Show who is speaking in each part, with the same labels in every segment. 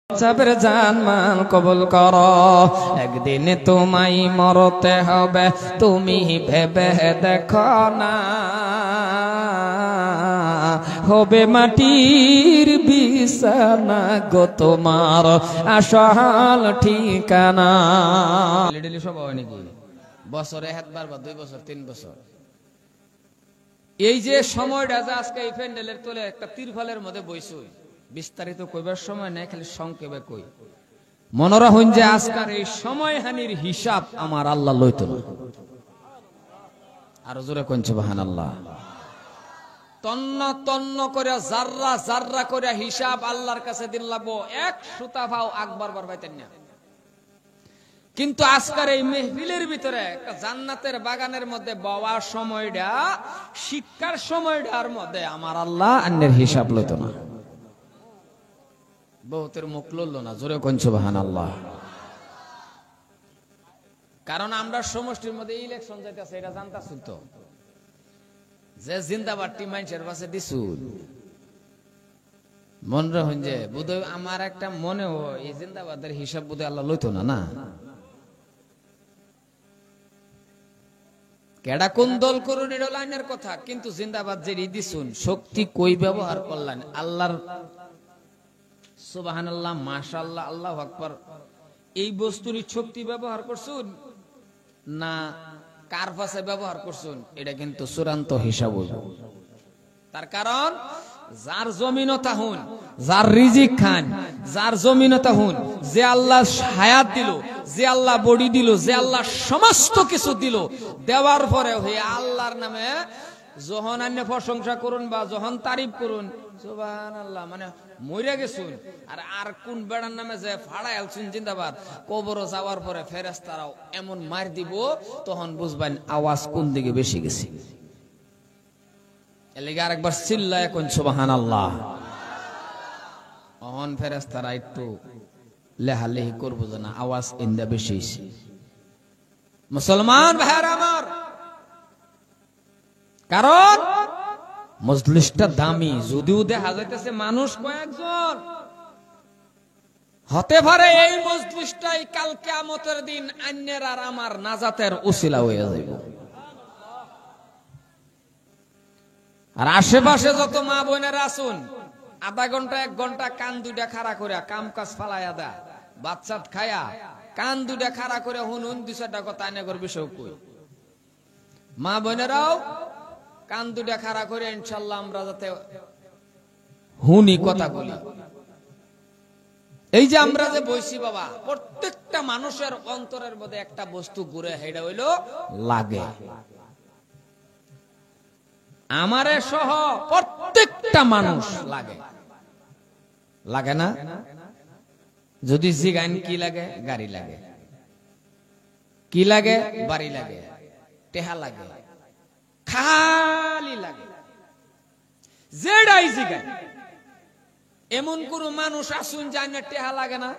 Speaker 1: চাবের জানমান কবুল করো, একদিন তোমায় মরতে হবে, তুমি ভেবে দেখো না, হবে মাটির বিছানা গো তোমার আসল ঠিকানা। ডেলি সব হয় নাকি? বছরে একবার বা 2 বছর 3 বছর এই যে সময়টা যে আজকে এই প্যান্ডেলের তোলে একটা তিরফলের মধ্যে বইছুই, বিস্তারিত কইবার সময় নাই, খালি সংক্ষেপে কই। মনোরা হইন যে আজকার এই সময় হানির হিসাব আমার আল্লাহ লইতো না। আরো জোরে কোন সুবহানাল্লাহ। তন্ন তন্ন করে জাররা জাররা করে হিসাব আল্লাহর কাছে দিন লাগবো, এক সুতা ভাও আকবার বার পাইতেন না। কিন্তু আজকার এই মেহফিলের ভিতরে একটা জান্নাতের বাগানের মধ্যে বওয়ার সময়টা, শিক্ষার সময়টার মধ্যে আমার আল্লাহ অন্যের হিসাব লইতো না। বহুতের মুখ লড়লো না, জোরে কোন সুবহানাল্লাহ। কারণ আমরা সমষ্টির মধ্যে ইলেকশন যাইতেছে এটা জানতাছি তো, যে জিন্দাবাদ টি মানুষের পাশে দিছুন মনে হইন যে বোধহয় আমার একটা মনে হয় এই জিন্দাবাদের হিসাব বোধহয় আল্লাহ লইতো না। না, কেডা কোন দল করুন এটা লাইনের কথা, কিন্তু জিন্দাবাদ যে দিছুন শক্তি কই ব্যবহার করলেন আল্লাহর সুবহানাল্লাহ মাশাআল্লাহ আল্লাহু আকবার এই বস্তুর শক্তি ব্যবহার করছুন না কার পাশে ব্যবহার করছুন, এটা কিন্তু চূড়ান্ত হিসাব হইব। তার কারণ যার জমিন তাহুন, যার রিজিক খান, যার জমিন তাহুন, যে আল্লাহ হায়াত দিল, যে আল্লাহ বডি দিল, যে আল্লাহ সমস্ত কিছু দিল, দেওয়ার পরে হয়ে আল্লাহর নামে যখন আন্য প্রশংসা করুন বা যখন তারিফ করুন সুবহানাল্লাহ মানে মইরা গেছুন, আর কোন বেড়ার নামে যে ফাড়াই আলছুন জিন্দাবাদ, কবরে যাওয়ার পরে ফেরেশতারাও এমন মার দিব তখন বুঝবেন আওয়াজ কোন দিকে বেশি গেছে। এলাকা আরেকবার চিল্লায় কোন সুবহানাল্লাহ। অহন ফেরেশতারা একটু লেহালেহি করবো যে না আওয়াজ ইন্দা বেশি হইছে। মুসলমান ভাইরা আমার, কারণ মজলিসটা দামি, যদিও দেখা যাইতেছে মানুষ কয়েকজন, হতে পারে এই মজলিসটাই কাল কিয়ামতের দিন আন্যের আর আমার নাজাতের উসিলা হয়ে যাবে। আর আশেপাশে যত মা বোনেরা আছেন আধা ঘন্টা 1 ঘন্টা কান দুইটা খাড়া করে কাম কাজ ফালাইয়া দা, বাচ্চাত খায়া কান দুইটা খাড়া করে হুনুন 2-4টা কথা আইনে কর বিষয় কই। মা বোনেরাও কান দুইটা খাড়া করে ইনশাআল্লাহ আমরা যাতে হুনি কথা বলি। এই যে আমরা যে বইছি বাবা, প্রত্যেকটা মানুষের অন্তরের মধ্যে একটা বস্তু ঘুরে, সেটা হইল লাগে। আমারে সহ প্রত্যেকটা মানুষ লাগে, লাগে না? যদি জিগান কি লাগে? গাড়ি লাগে। কি লাগে? বাড়ি লাগে, টেহা লাগে, খালি লাগে, যেটাই জিগান। এমন কোন মানুষ আসুন যায় না টেহা লাগে না?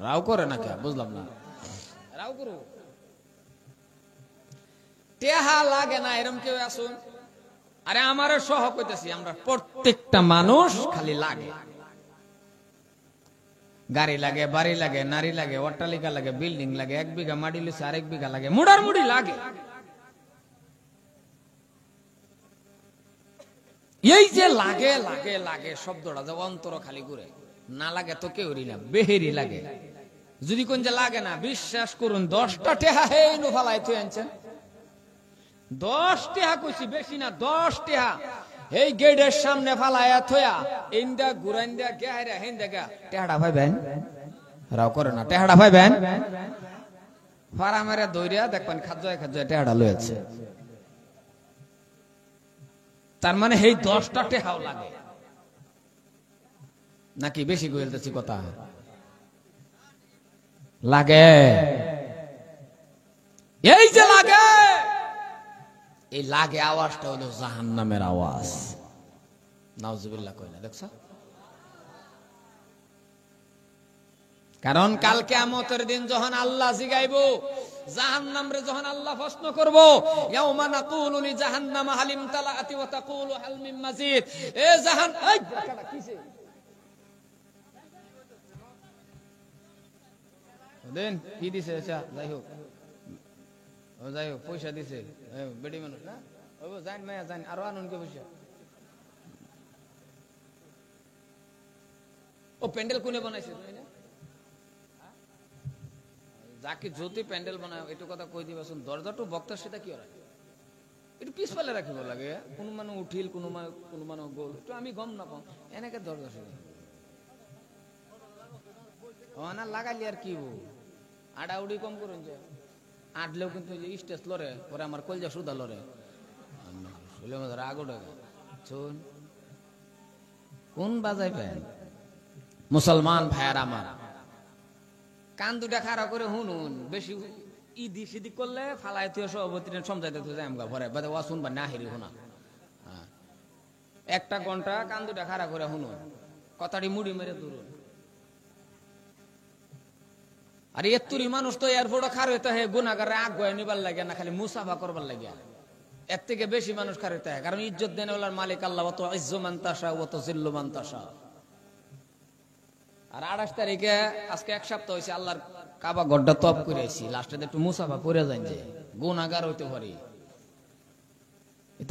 Speaker 1: রাও করে না কে? বুঝলাম না, রাও করো টেহা লাগে না এরকম কেউ আসুন? আরে আমার সহ কইতেছি, আমরা প্রত্যেকটা মানুষ খালি লাগে। গাড়ি লাগে, বাড়ি লাগে, নারী লাগে, অট্টালিকা লাগে, বিল্ডিং লাগে, 1 বিঘা মাটি লিছে 1 বিঘা লাগে, মুড়ার মুড়ি লাগে। এই যে লাগে লাগে লাগে শব্দটা যে অন্তর খালি ঘুরে, না লাগে তো কেউ না, বেহেরি লাগে। যদি কোন যে লাগে না, বিশ্বাস করুন 10টা টেহা হেই নো ফালাই তুই আনছেন, 10 টেহা কইছি, বেশি না, 10 টেহা এই গেটের সামনে ফালাইয়া থয়া ইন্দা গুরাইন্দা গেহাইরা হেন্দা গা টেহাড়া ভাইবেন, রাও করে না, টেহাড়া ভাইবেন ফারা মেরে দইরা দেখবেন খাজয় খাজয় টেহাড়া লয়েছে। তার মানে এই 10টা টেহাও লাগে নাকি? বেশি কইলতেছি কথা, লাগে। এই যে লাগে, এই লাগে আওয়াজটা হলো জাহান্নামের আওয়াজ। নাউজুবিল্লাহ কই না, দেখছ? কারণ কাল কিয়ামতের দিন যখন আল্লাহ জিগাইব জাহান্নামরে, যখন আল্লাহ প্রশ্ন করব, ইয়াউমা নাকুলু লি জাহান্নামা হালিম তালাআতি ওয়া তাকুলু হাল মিন মাজিদ। এ জাহান, এই কিসে দেন কি দিছে? আচ্ছা যাই হোক, যাই হোক পয়সা দিছে, বেটি মানুষ না, জান মায়া জান, আরো আনন্দ পয়সা। ও প্যান্ডেল কোনে বানাইছে? যাকে যদি প্যান্ডেল বানায় একটু কথা কই দিবাসুন, দরজাটো বক্তার সেটা কি হয় একটু পিছপালে রাখিব লাগে, কোনো মানুষ উঠিল, কোনো মানুষ গোল, একটু আমি গম না পাও এনেকে দরজা সেটা না লাগাইলি আর কি আডা উড়ি কম করুন যে আটলেও কিন্তু স্টেজ লড়ে পরে আমার কলজা সুদা লড়ে আগো শুন কোন বাজাইবেন মুসলমান ভাইয়ার আমার কান দুটা খাড়া করে হুনুন, বেশি ইদি সিদি করলে ফালাই তুই সভাপতি সমঝাইতে তুই যাই ভরে বাদে ওয়া শুনবা না হেরি হোনা, একটা ঘন্টা কান দুটা খাড়া করে হুনুন, কথাটি মুড়ি মেরে দূরুন। আর এত্তুরি মানুষ তো এয়ারপোর্টে খার হইতে হয় গুনাগারে আগুয়ে নিবার লাগে না, খালি মুসাফা করবার লাগে। এর থেকে বেশি মানুষ খার হইতে হয়, কারণ ইজ্জত দেন ওলার মালিক আল্লাহ, অত ইজ্জু মান তাশা ওয়া তুযিল্লু মান তাশা। আর 28 তারিখে আজকে এক সপ্তাহ হয়েছে আল্লাহর কাবা গড্ডা তপ করেছি, লাস্টে একটু মুসাফা করে যান যে গুনাহগার হইতে পারি।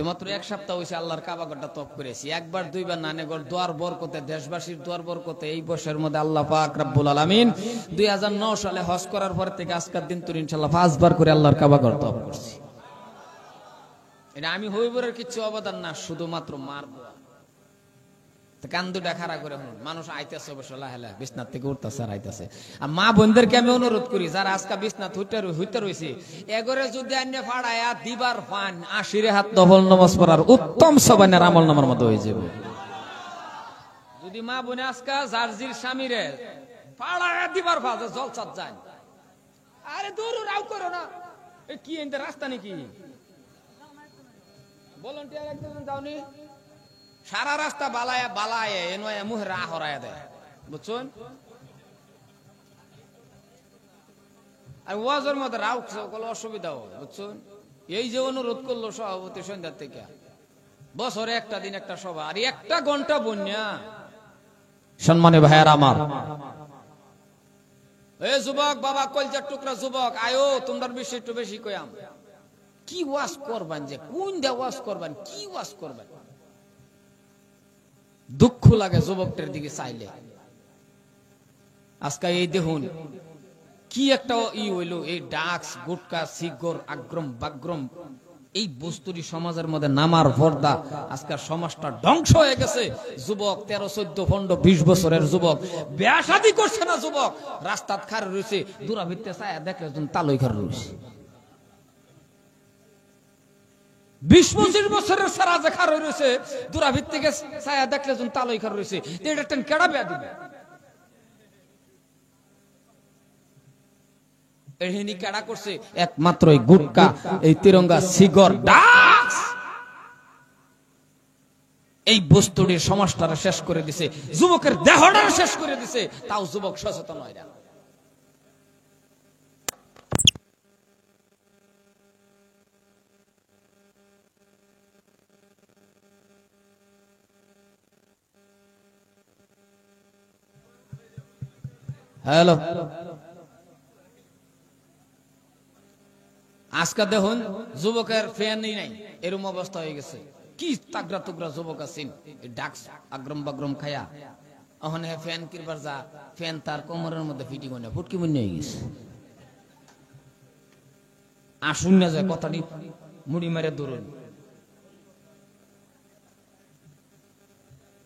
Speaker 1: মাত্র এক সপ্তাহ হয়েছে আল্লাহর কাবা গড্ডা তপ করেছি, একবার দুইবার নানেগড় দোয়ার বরকতে, দেশবাসীর দোয়ার বরকতে এই বছরের মধ্যে আল্লাহ পাক রব্বুল আলামিন 2009 সালে হজ করার পর থেকে আজকের দিন তুই ইনশাআল্লাহ 5 বার করে আল্লাহর কাবা গড্ডা তপ করছি। এটা আমি হইবরের কিছু অবদান না, শুধুমাত্র মার দোয়া। কান দুটা খাড়া করে হুন, মানুষ আইতেছে অবশ্য লাহেলা বিছনাথ থেকে উঠতেছে আর আইতেছে। আর মা বোনদেরকে আমি অনুরোধ করি যারা আজকে বিছনাথ হইতে রয়েছে এগরে যদি আন্য ফাড়ায়া দিবার ফান 80 হাত নফল নামাজ পড়ার উত্তম সবানের আমল নামার মতো হয়ে যাবে। যদি মা বোনে আজকে জার্জির স্বামীরে ফাড়ায়া দিবার ফাজ জলসাত যায়, আরে দূর রাও করো না, কি এনতে রাস্তা নাকি ভলান্টিয়ার একজন যাওনি, সারা রাস্তা বালায় বালায় এনয় মুহে রা হরায় দেয়, বুঝছেন? আর ওয়াজের মধ্যে রাও করলে অসুবিধা হয়, বুঝছেন? এই যে অনুরোধ করলো সভাপতি সন্ধ্যার থেকে, বছরে একটা দিন একটা সভা আর 1 ঘন্টা বন্যা। সম্মানী ভাইয়ার আমার, এই যুবক বাবা কলজার টুকরা যুবক আয়ো, তোমরা বেশি একটু বেশি কয়াম কি ওয়াজ করবেন, যে কোন দে ওয়াজ করবেন, কি ওয়াজ করবেন? দুঃখ লাগে যুবকদের দিকে চাইলে। আজকে এই দেখুন কি একটা হইল, এই ডাক্স গুটকা সিগর আগ্রম বাগ্রম এই বস্তুটি সমাজের মধ্যে নামার পর্দা, আজকের সমাজটা ধ্বংস হয়ে গেছে। যুবক 13, 14, 15, 20 বছরের যুবক বিয়া শাদী করছে না, যুবক রাস্তাত খার রয়েছে, দূরাভিত্তে ছায়া দেখলে তালই খার রয়েছে। 20-25 বছরের সারা যে খার রয়েছে, দূরাভিত্তিকে ছায়া দেখলে তালই খার রয়েছে, এটা কেডা বিয়া দিবে? এহিনি কেডা করছে? একমাত্র এই গুটকা, এই তিরঙ্গা সিগর ডাক্স, এই বস্তুটির সমাজটারে শেষ করে দিছে, যুবকের দেহটারে শেষ করে দিছে, তাও যুবক সচেতন হয় না। হ্যালো, আজকে দেখুন যুবকের ফ্যানই নাই, এরকম অবস্থা হয়ে গেছে। কি তাগড়া টুকরা যুবক আছেন ডাক্স আগ্রম বাগ্রম খায়া, এখন ফ্যান কিনবার যা, ফ্যান তার কোমরের মধ্যে ফিটিং হয় না, ফুটকি মনে হয়ে গেছে। আসুন না যায় কথাটি মুড়ি মেরে ধরুন,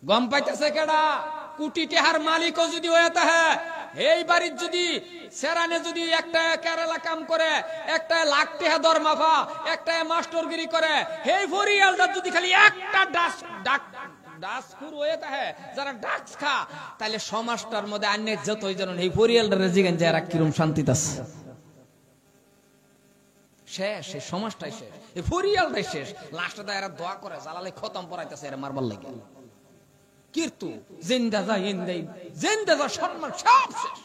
Speaker 1: গম পাইতেছে কেডা? কোটি টাকার মালিকও যদি হয়ে থাকে, এই বাড়ির যদি সেরানে যদি একটা কেরালা কাম করে, একটা লাখ টাকা দরমাফা, একটা মাস্টারগিরি করে, এই ফরিয়ালদার যদি খালি একটা ডাক্সখুর হয়ে থাকে, যারা ডাক্স খা, তাহলে সমাজটার মধ্যে অন্য যতই জানুন এই ফরিয়ালদারে জিগান যায় এরা কিরম শান্তিতে আছে। শেষ, এই সমাজটাই শেষ, এই ফরিয়ালটাই শেষ। লাস্টে এরা দোয়া করে জালালে খতম পড়াইতেছে এরা মারবার লাগে। কিন্তু জিন্দা যা ইন্দাই, জিন্দা যা সম্মান সব শেষ।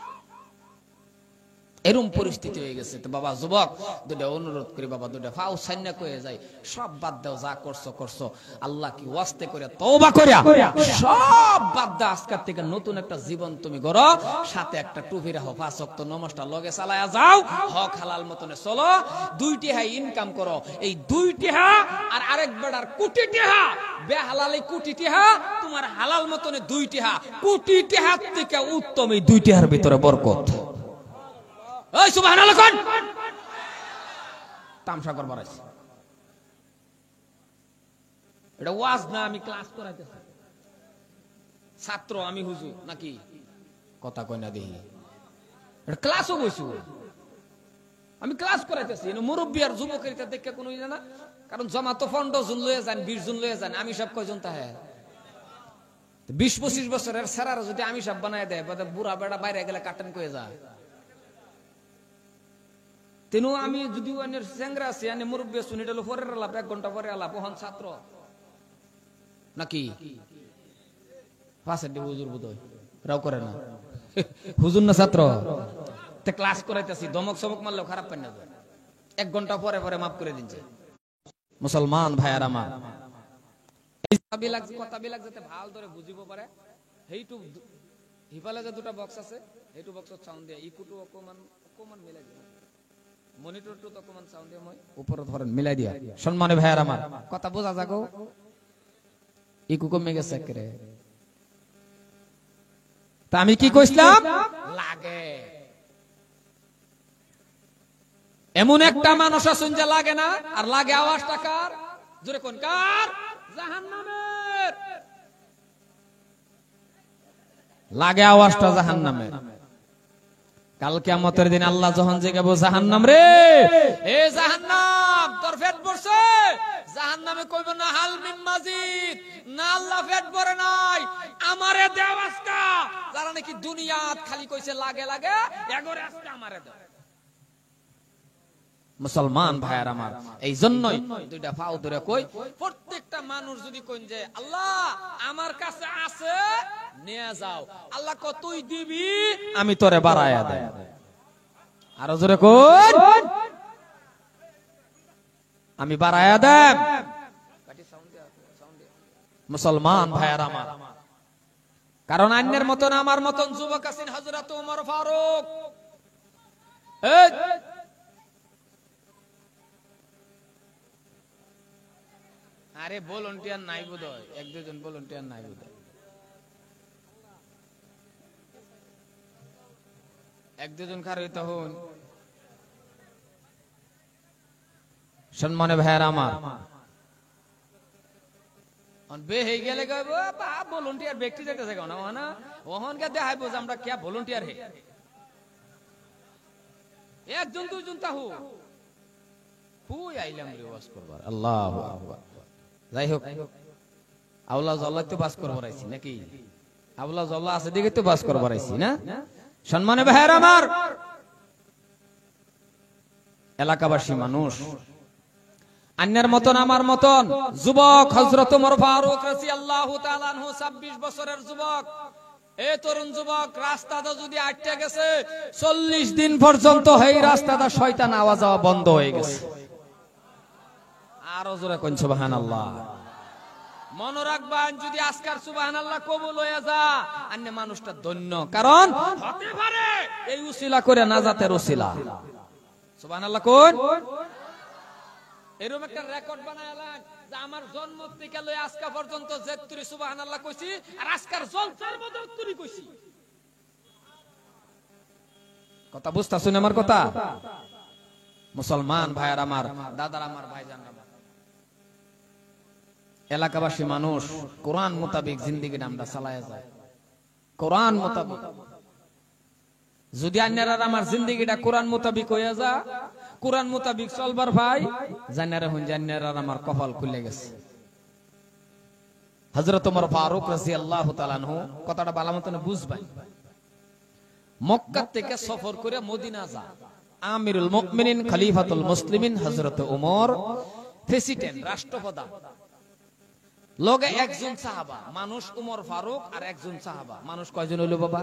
Speaker 1: এরকম পরিস্থিতি হয়ে গেছে। তো বাবা যুবক, দুটা অনুরোধ করি বাবা, দুটা ফাউ সাইন্না কয়ে যায়, সব বাদ দাও, যা করছো করছো, আল্লাহ কি ওয়াস্তে করে তওবা করিয়া সব বাদ দাও, আজকের থেকে নতুন একটা জীবন তুমি গড়ো, সাথে একটা টুপি রাখো, 5 ওয়াক্ত নামাজটা লগে চালায়া যাও, হক হালাল মতনে চলো, 2 টাকা ইনকাম করো, এই 2 টাকা আর আরেক বেড়ার কোটি টাকা, বেহালালে কোটি টাকা, তোমার হালাল মতনে 2 টাকা, কোটি টাকার থেকে উত্তম এই 2 টাকার ভিতরে বরকত। ওই সুবহানাল্লাহ কোন তামসা করবার আছে, এটা ওয়াজ না, আমি ক্লাস করাইতেছি, ছাত্র আমি হুজুর নাকি, কথা কই না দেখি, এটা ক্লাসও বইছি, আমি ক্লাস করাইতেছি, মুরব্বী আর যুবকের দেখে কোনো ইয়ে না, কারণ জমা তো 15 জন লয়ে যান, 20 জন লয়ে যান, আমি সব কয়জন তাহে 20-25 বছরের সেরার যদি আমি সব বানায় দেয়, বুড়া বেড়া বাইরে গেলে কাটেন কয়ে যায়। তেনু আমি যদি চেংরা আছি, মুরব্বী শুনি, এটা পরের আলাপ, 1 ঘন্টা পরে আলাপ, ওহন ছাত্র নাকি পাশের হুজুর বোধ রাও করে না, হুজুর না ছাত্র, ক্লাস করাইতেছি, ধমক চমক মারলেও খারাপ পাই না, 1 ঘন্টা পরে পরে মাফ করে দিচ্ছে। মুসলমান ভাইয়ার আমার, কথা বিলাক যাতে ভাল ধরে বুঝিব পারে, সেইটু হিফালে যে 2টা বক্স আছে, এইটু বক্সত সাউন্ড দিয়ে ইকুটু অকমান মিলাই দিয়ে, মনিটরটো তো অকমান সাউন্ড দিয়ে মই উপরে ধরেন মিলাই দিয়া। সম্মানে ভাইয়ার আমার, কথা বোঝা যাগো, ইকু কমে গেছে করে, তা আমি কি কইছিলাম, লাগে এমন একটা মানুষ আছেন যে লাগে না, আর লাগে আওয়াজটা কার, জোরে কোন কার, জাহান্নামের, লাগে আওয়াজটা জাহান্নামের। কাল কিয়ামতের দিন আল্লাহ যখন জিগাবো, জাহান্নাম রে, এ জাহান্নাম তোর পেট ভরছে, জাহান্নামে কইব না হাল মিন মাজিদ, না আল্লাহ পেট ভরে নাই, আমারে দেও আজকা, যারা নাকি দুনিয়াত খালি কইছে লাগে লাগে, এগরে আজকে আমারে দাও। মুসলমান ভাইয়ার আমার, এই জন্যই 2টা ফাও ধরে কই, প্রত্যেকটা মানুষ যদি কইন যে আল্লাহ আমার কাছে আছে নিয়ে যাও, আল্লাহ কতই দিবি আমি তোরে বাড়ায়া দেব, আরো জোরে কই, আমি বাড়ায়া দেব। মুসলমান ভাইয়ার আমার, কারণ অন্যের মতন আমার মতন যুবক আছেন, হযরত ওমর ফারুক, আরে ভলান্টিয়ার নাই বোধহয়, 1-2 জন ভলান্টিয়ার নাই বোধহয়, 1-2 জন খারই তখন। সম্মানে ভাইয়ার আমার, বে হয়ে গেলে ভলান্টিয়ার ব্যক্তি যেতেছে কেন না, ওহনকে দেখাইবো যে আমরা কে ভলান্টিয়ার হে, 1-2 জন তাহু হুই আইলাম রে ওয়াজ করবার, আল্লাহু আকবার। যাই হোক, আওলা জল্লাহ তো বাস করবার আইছি নাকি, আওলা জল্লাহ আছে দিকে তো বাস করবার আইছি না। সম্মানে ভাইয়ার আমার, এলাকাবাসী মানুষ, অন্যের মতন আমার মতন যুবক হযরত ওমর ফারুক রাদিয়াল্লাহু তাআলা আনহু 26 বছরের যুবক, এই তরুণ যুবক রাস্তাটা যদি আটকে গেছে, 40 দিন পর্যন্ত এই রাস্তাটা শয়তান আওয়াজ যাওয়া বন্ধ হয়ে গেছে। আরো জোরে কোন সুবহানাল্লাহ। মনে রাখবেন, যদি আজকার সুবহানাল্লাহ কবুল হয়ে যা, অন্য মানুষটা ধন্য, কারণ হতে পারে এই উসিলা করে নাজাতের উসিলা। সুবহানাল্লাহ কোন, এরকম একটা রেকর্ড বানাইলাম যে আমার জন্ম থেকে লই আজকা পর্যন্ত যেতুরি সুবহানাল্লাহ কইছি, আর আজকার জলসার মধ্যে তুরি কইছি। কথা বুঝতাছেন আমার কথা? মুসলমান ভাইয়ার আমার, দাদার আমার, ভাইজান আমার, এলাকাবাসী মানুষ কোরআন মোতাবেক জিন্দেগিটা আমরা চালায়া যায়, কোরআন মোতাবেক। যদি আন্যারা আমার জিন্দেগিটা কোরআন মোতাবেক হইয়া যা, কোরআন মোতাবেক চলবার ভাই, জান্নারা হন জান্নারা আমার কপাল খুলে গেছে। হযরত ওমর ফারুক রাদিয়াল্লাহু তাআলা আনহু, কথাটা ভালো মতন বুঝবেন, মক্কা থেকে সফর করে মদিনা যা, আমিরুল মুমিনিন খলিফাতুল মুসলিমিন হযরত ওমর, প্রেসিডেন্ট রাষ্ট্রপ্রধান, লগে একজন সাহাবা, মানুষ ওমর ফারুক আর একজন সাহাবা। মানুষ কয়জন হলো বাবা?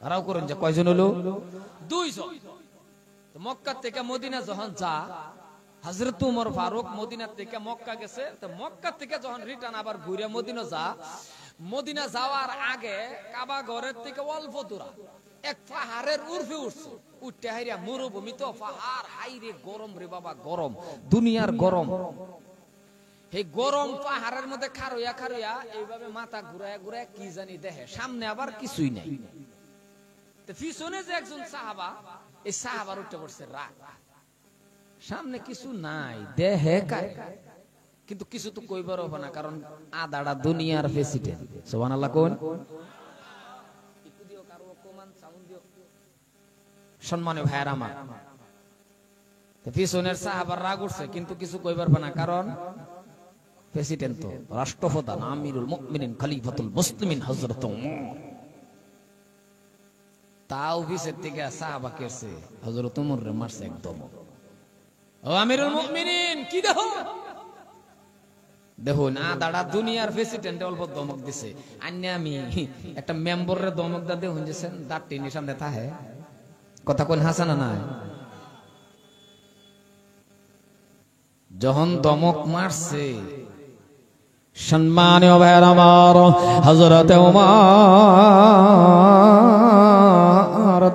Speaker 1: রাও করেন যে কয়জন হলো? 2 জন। মক্কা থেকে মদিনা যখন যা, হযরত ওমর ফারুক মদিনা থেকে মক্কা গেছে, তো মক্কা থেকে যখন রিটার্ন আবার ঘুরে মদিনা যা, মদিনা যাওয়ার আগে কাবা ঘরের থেকে অল্প দূরা এক পাহাড়ের উর্ফে উঠছে, উঠতে হাইরা মরুভূমি তো পাহাড়, হাইরে গরম রে বাবা, গরম, দুনিয়ার গরম। এই গরম পাহাড়ের মধ্যে খারইয়া খারইয়া এইভাবে মাথা ঘুরায় ঘুরায় কি জানি দেখে, সামনে আবার কিছুই নাই। পিছনে যে একজন সাহাবা, এই সাহাবার উঠে পড়ছে রাগ, সামনে কিছু নাই দেহে কায়, কিন্তু কিছু তো কইবার হবে না, কারণ আদাড়া দুনিয়ার প্রেসিডেন্ট। সুবহানাল্লাহ কোন সম্মানীয় ভাইয়ের আমার, পিছনের সাহাবার রাগ উঠছে, কিন্তু কিছু কইবার হবে না, কারণ প্রেসিডেন্ট তো, রাষ্ট্রপ্রধান, আমিরুল মুমিনিন, খলিফাতুল মুসলিমিন হযরত ওমর। তাও অফিসের থেকে সাহাবা কেছে হযরত ওমর রে মারছে একদম। ও আমিরুল মুমিনিন, কি দেখো দেখো না, দাঁড়া দুনিয়ার প্রেসিডেন্ট অল্প দমক দিছে, আন্যা আমি একটা মেম্বারের দমক দা দেখুন যেছেন দাঁত টেনে সামনে থাহে, কথা কোন হাসানা নাই। যখন দমক মারছে, সম্মানীয় ভাইয়ের আমার, হযরত ওমর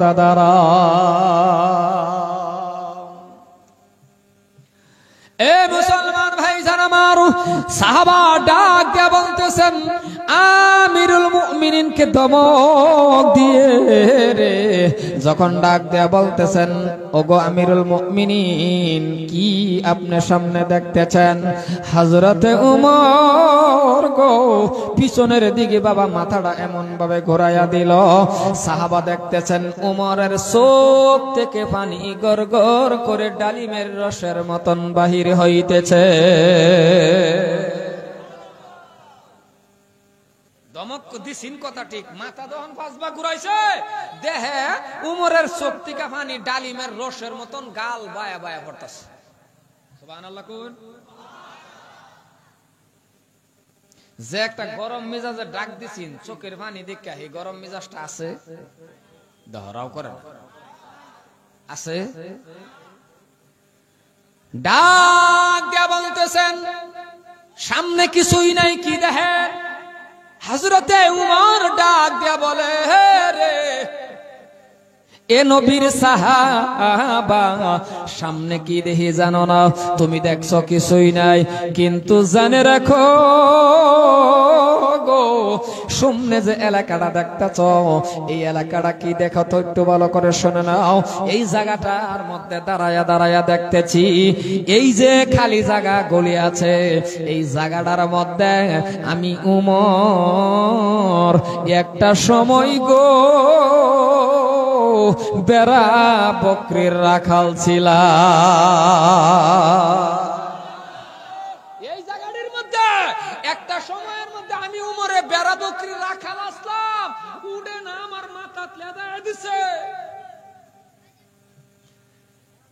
Speaker 1: দাদারা, এ মুসলমান ভাই যারা আমার, সাহাবা ডাক দিয়ে বলতেছেন, আমিরুল মুমিনিনকে ধমক দিয়ে রে, যখন ডাক দিয়ে বলতেছেন, ওগো আমিরুল মুমিনিন, কি আপনি সামনে দেখতেছেন? হযরতে ওমর গো পিছনের দিকে বাবা মাথাটা এমন ভাবে ঘোরাইয়া দিল, সাহাবা দেখতেছেন ওমরের চোখ থেকে পানি গড়গড় করে ডালিমের রসের মতন বাহির হইতেছে। দমক দিছিন কথা ঠিক, মাথা যখন পাঁচবার ঘুরাইছে, দেহে উমরের চোখ থেকে পানি ডালিমের রসের মতন গাল বায়া বায়া পড়তেছে। সুবহানাল্লাহ কোন। যে একটা গরম মেজাজে ডাক দিছিন, চোখের পানি দেখা এই গরম মেজাজটা আছে, দহরাও করে আছে। ডাক দিয়া বলতেছেন, সামনে কিছুই নাই, কি দেখে? হযরতে উমর ডাক দিয়া বলে, হে রে এ নবীর সাহাবা, সামনে কি দেখি জানো না? তুমি দেখছো কিছুই নাই, কিন্তু জানে রাখো গো, সামনে যে এলাকাটা দেখতেছ, এই এলাকাটা কি দেখো তো একটু ভালো করে শুনে নাও। এই জায়গাটার মধ্যে দাঁড়ায়া দাঁড়ায়া দেখতেছি, এই যে খালি জায়গা গলি আছে, এই জায়গাটার মধ্যে আমি উমর একটা সময় গো বেড়া বকরির রাখাল ছিলাম। এই জায়গাটির মধ্যে একটা সময়ের মধ্যে আমি উমরে বেড়া বকরির রাখাল আসলাম, উড়ে না আমার মাথা লেদায় দিছে।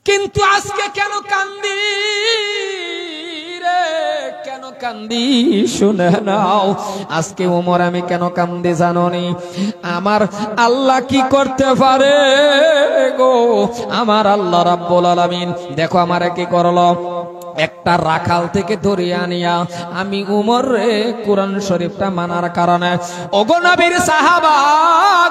Speaker 1: কিন্তু আজকে কেন কান্দি রে, কেন কান্দি শুনে নাও। আজকে ওমর আমি কেন কান্দি জানোনি? আমার আল্লাহ কি করতে পারে গো, আমার আল্লাহ রাব্বুল আলামিন দেখো আমারে কি করলো। একটা রাখাল থেকে ধরিয়ে আনিয়া আমি উমর রে কোরআন শরীফটা মানার কারণে, ওগো নবীর সাহাবা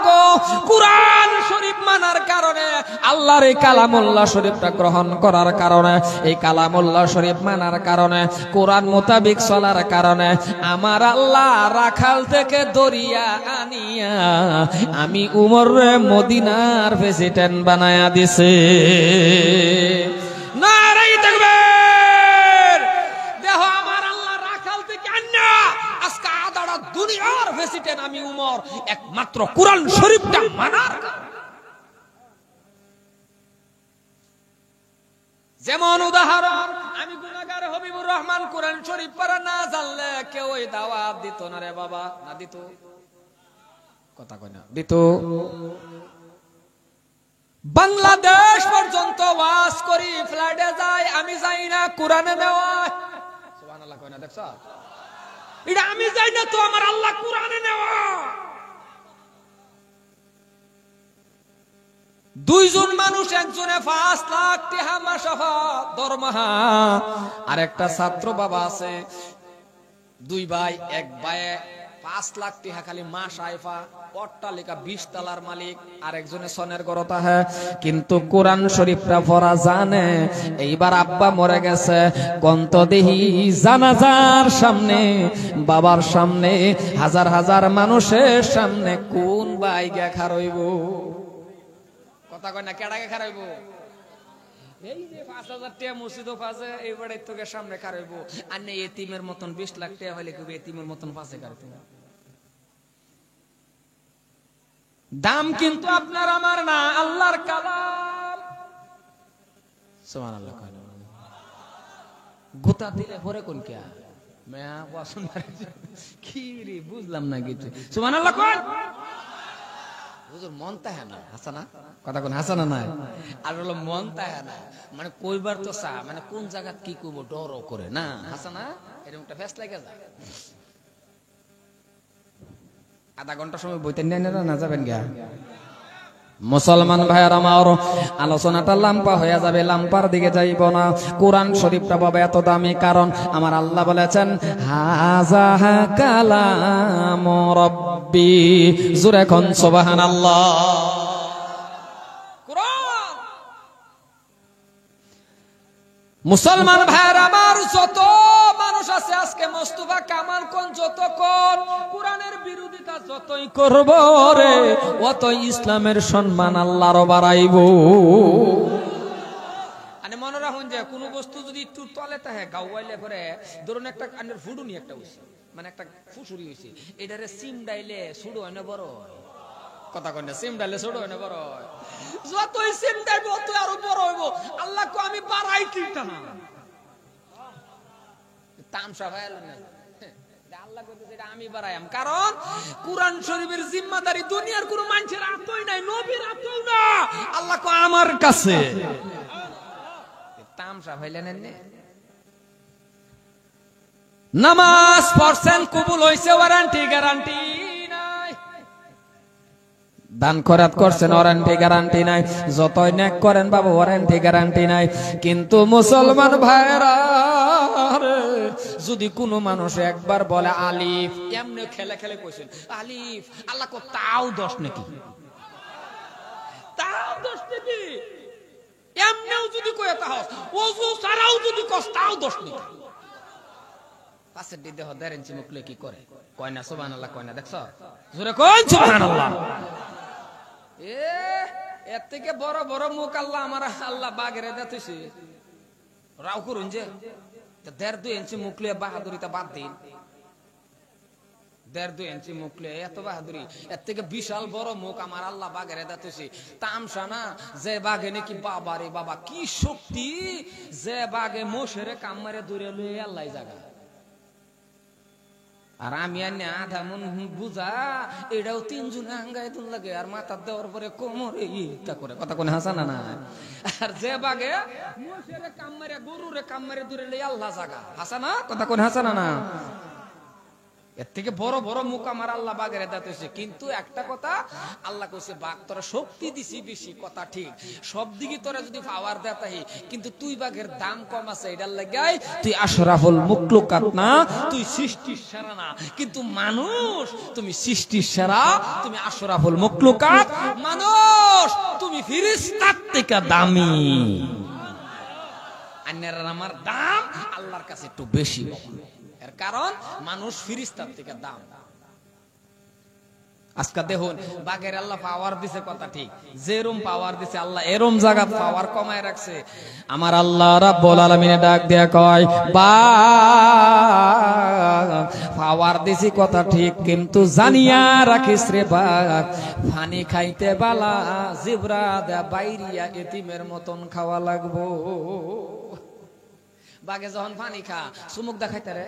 Speaker 1: গো, কোরআন শরীফ মানার কারণে, আল্লাহর এই কালামুল্লাহ শরীফটা গ্রহণ করার কারণে, এই কালামুল্লাহ শরীফ মানার কারণে, কোরআন মোতাবেক চলার কারণে আমার আল্লাহ রাখাল থেকে ধরিয়া আনিয়া আমি উমর রে মদিনার প্রেসিডেন্ট বানায়া দিছে। নারে তাকবীর! দেখো আমার আল্লাহ রাখাল থেকে আন্না আজকে আদাড়া দুনিয়ার প্রেসিডেন্ট আমি উমর, একমাত্র কোরআন শরীফটা মানার কারণে। যেমন উদাহরণ, আমি গুনাহগার হবিবুর রহমান কোরআন শরীফ পড়া না জানলে কেউ ওই দাওয়াত দিত না রে বাবা, না দিত? কথা কয় না, দিত? বাংলাদেশ পর্যন্ত ওয়াজ করি, ফ্লাইটে যাই, আমি যাই না, কোরআনে নেওয়া। সুবহানাল্লাহ কয় না, দেখছো? এটা আমি যাই না তো আমার আল্লাহ কোরআনে নেওয়া। দুইজন মানুষ, একজনে 5 লাখ টাকা মাসাফা দরমাহা, আর একটা ছাত্র বাবা আছে, দুই ভাই, এক ভাই 5 লাখ টাকা খালি মাস আইফা, অট্টালিকা 20 তলার মালিক, আর একজনে সনের গরতা হ্যাঁ। কিন্তু কোরআন শরীফটা পড়া জানে। এইবার আব্বা মরে গেছে, কন্ত দেহি জানাজার সামনে, বাবার সামনে, হাজার হাজার মানুষের সামনে কোন ভাই গে খারইব? কথা কয় না, কেডা গে খারইব? এই যে 5,000 টাকা মসজিদও পাশে, এইবারে তোকে সামনে খারইব। আর নেই এতিমের মতন 20 লাখ টাকা হলে কেউ এতিমের মতন পাশে খারইব। দাম কিন্তু আপনার আমার না, আল্লাহর কালাম। সুবহানাল্লাহ। গোতা দিলে পরে কোন কে মেয়া পছন্দ কি রে, বুঝলাম না কিছু। সুবহানাল্লাহ কোন হুজুর মন তাহে না, হাসানা কথা কোন হাসানা নাই, আর হলো মন তাহে না, মানে কইবার তো চা, মানে কোন জায়গা কি কইব ডরও করে না, হাসানা এরকমটা ফেস লাগে যায়। আধা ঘন্টা সময় বইতে নিয়ে না যাবেন গা? মুসলমান ভাইয়ার আমার, আলোচনাটা লাম্পা হয়ে যাবে, লাম্পার দিকে যাইব না। কোরআন শরীফটা বাবা এত দামি, কারণ আমার আল্লাহ বলেছেন হাযা কালাম রাব্বি। জোরে কোন সুবহানাল্লাহ। কোরআন মুসলমান ভাইয়ার আমার, যত মানুষ আছে আজকে মোস্তফা কামাল কোন যত কোন কোরআনের বিরোধিতা যতই করব রে, অতই ইসলামের সম্মান আল্লাহর বাড়াইব। মানে মনে রাখুন যে কোন বস্তু যদি একটু তলে থাকে গাওয়াইলে পরে, ধরুন একটা আন্ডার ফুডুনি একটা হইছে, মানে একটা ফুসুরি হইছে, এটারে সিম ডাইলে ছুড়ো হয় না বড় কথা কয় না, সিম ডাইলে ছুড়ো হয় না বড়, যতই সিম ডাইব ততই আরো বড় হইব। আল্লাহ কো আমি বাড়াই কিটা না তামসা ভাইল না, আল্লাহ কইতেছে এটা আমি বাড়াইম, কারণ কুরআন শরীফের জিম্মাদারি দুনিয়ার কোনো মানুষের হাতেই নাই, নবীর হাতেও না, আল্লাহ কো আমার কাছে। তামসা ভাইলেন না, নামাজ পড়ছেন কবুল হইছে, ওয়ারেন্টি গ্যারান্টি নাই। দান খয়রাত করছেন, ওয়ারেন্টি গ্যারান্টি নাই। যতই নেক করেন বাবা, ওয়ারেন্টি গ্যারান্টি নাই। কিন্তু মুসলমান ভাইরা, যদি কোনো মানুষ একবার বলে আলিফ, এমনি খেলে খেলে কইছেন আলিফ, আল্লাহ কো তাও দোষ নাকি? তাও দোষ নাকি? এমনিও যদি কয় তাও, ওযু ছাড়াও যদি কস তাও দোষ নাকি? পাশের দিকে হদার ইঞ্চি মুখলে কি করে কয় না সুবহানাল্লাহ, কয় না দেখছো? জোরে কই সুবহানাল্লাহ। এর থেকে বড় বড় মুখ আল্লাহ আমার আল্লাহ বাগেরে দিতেছে, রাও করুন যে 1.5-2 ইঞ্চি মুখলে বাহাদুরিটা বাদ দিন। 1.5-2 ইঞ্চি মুখলে এত বাহাদুরি, এর থেকে বিশাল বড় মুখ আমার আল্লাহ বাগেরে দিতেছে। তামসা না, যে বাঘে নাকি বাবা রে বাবা কি শক্তি, যে বাঘে মোষেরে কাম মারে দূরে লয়ে আল্লাহ জায়গা, আর আমি আনে আধা মন বুঝা, এটাও 3 জন আঙ্গায় তুল লাগে, আর মাথা দেওয়ার পরে কোমরে ইটা করে কথা কোন হাসানা না। আর যে বাগে মোষেরে কাম মারে গরুরে কাম মারে দূরে লই আল্লাহ জায়গা, হাসানা কথা কোন হাসানা না। এর থেকে বড় বড় মুখ আমার আল্লাহ বাগেরে দিতেছে। কিন্তু একটা কথা আল্লাহ কইছে, বাঘ তোরা শক্তি দিছি বেশি, কথা ঠিক, সব দিকে তোরা যদি পাওয়ার দেতাই, কিন্তু তুই বাঘের দাম কম আছে, এটার লাগাই তুই আশরাফুল মুখলুকাত না, তুই সৃষ্টির সেরা না। কিন্তু মানুষ তুমি সৃষ্টির সেরা, তুমি আশরাফুল মুখলুকাত, মানুষ তুমি ফেরেশতার থেকে দামি। আন্নার আমার দাম আল্লাহর কাছে একটু বেশি, এর কারণ মানুষ ফেরেশতার থেকে দাম। আজকে দেখুন বাঘের আল্লাহ পাওয়ার দিছে, কথা ঠিক, যেরম পাওয়ার দিছে আল্লাহ এরম জায়গা পাওয়ার কমায় রাখছে। আমার আল্লাহ রাব্বুল আলামিন ডাক দিয়া কয়, বাঘ পাওয়ার দিছি কথা ঠিক, কিন্তু জানিয়া রাখিস রে বাঘ, পানি খাইতে বালা জিবরা দে বাইরিয়া এতিমের মতন খাওয়া লাগবো। বাঘে যখন পানি খা চুমুক দেখাইতে রে,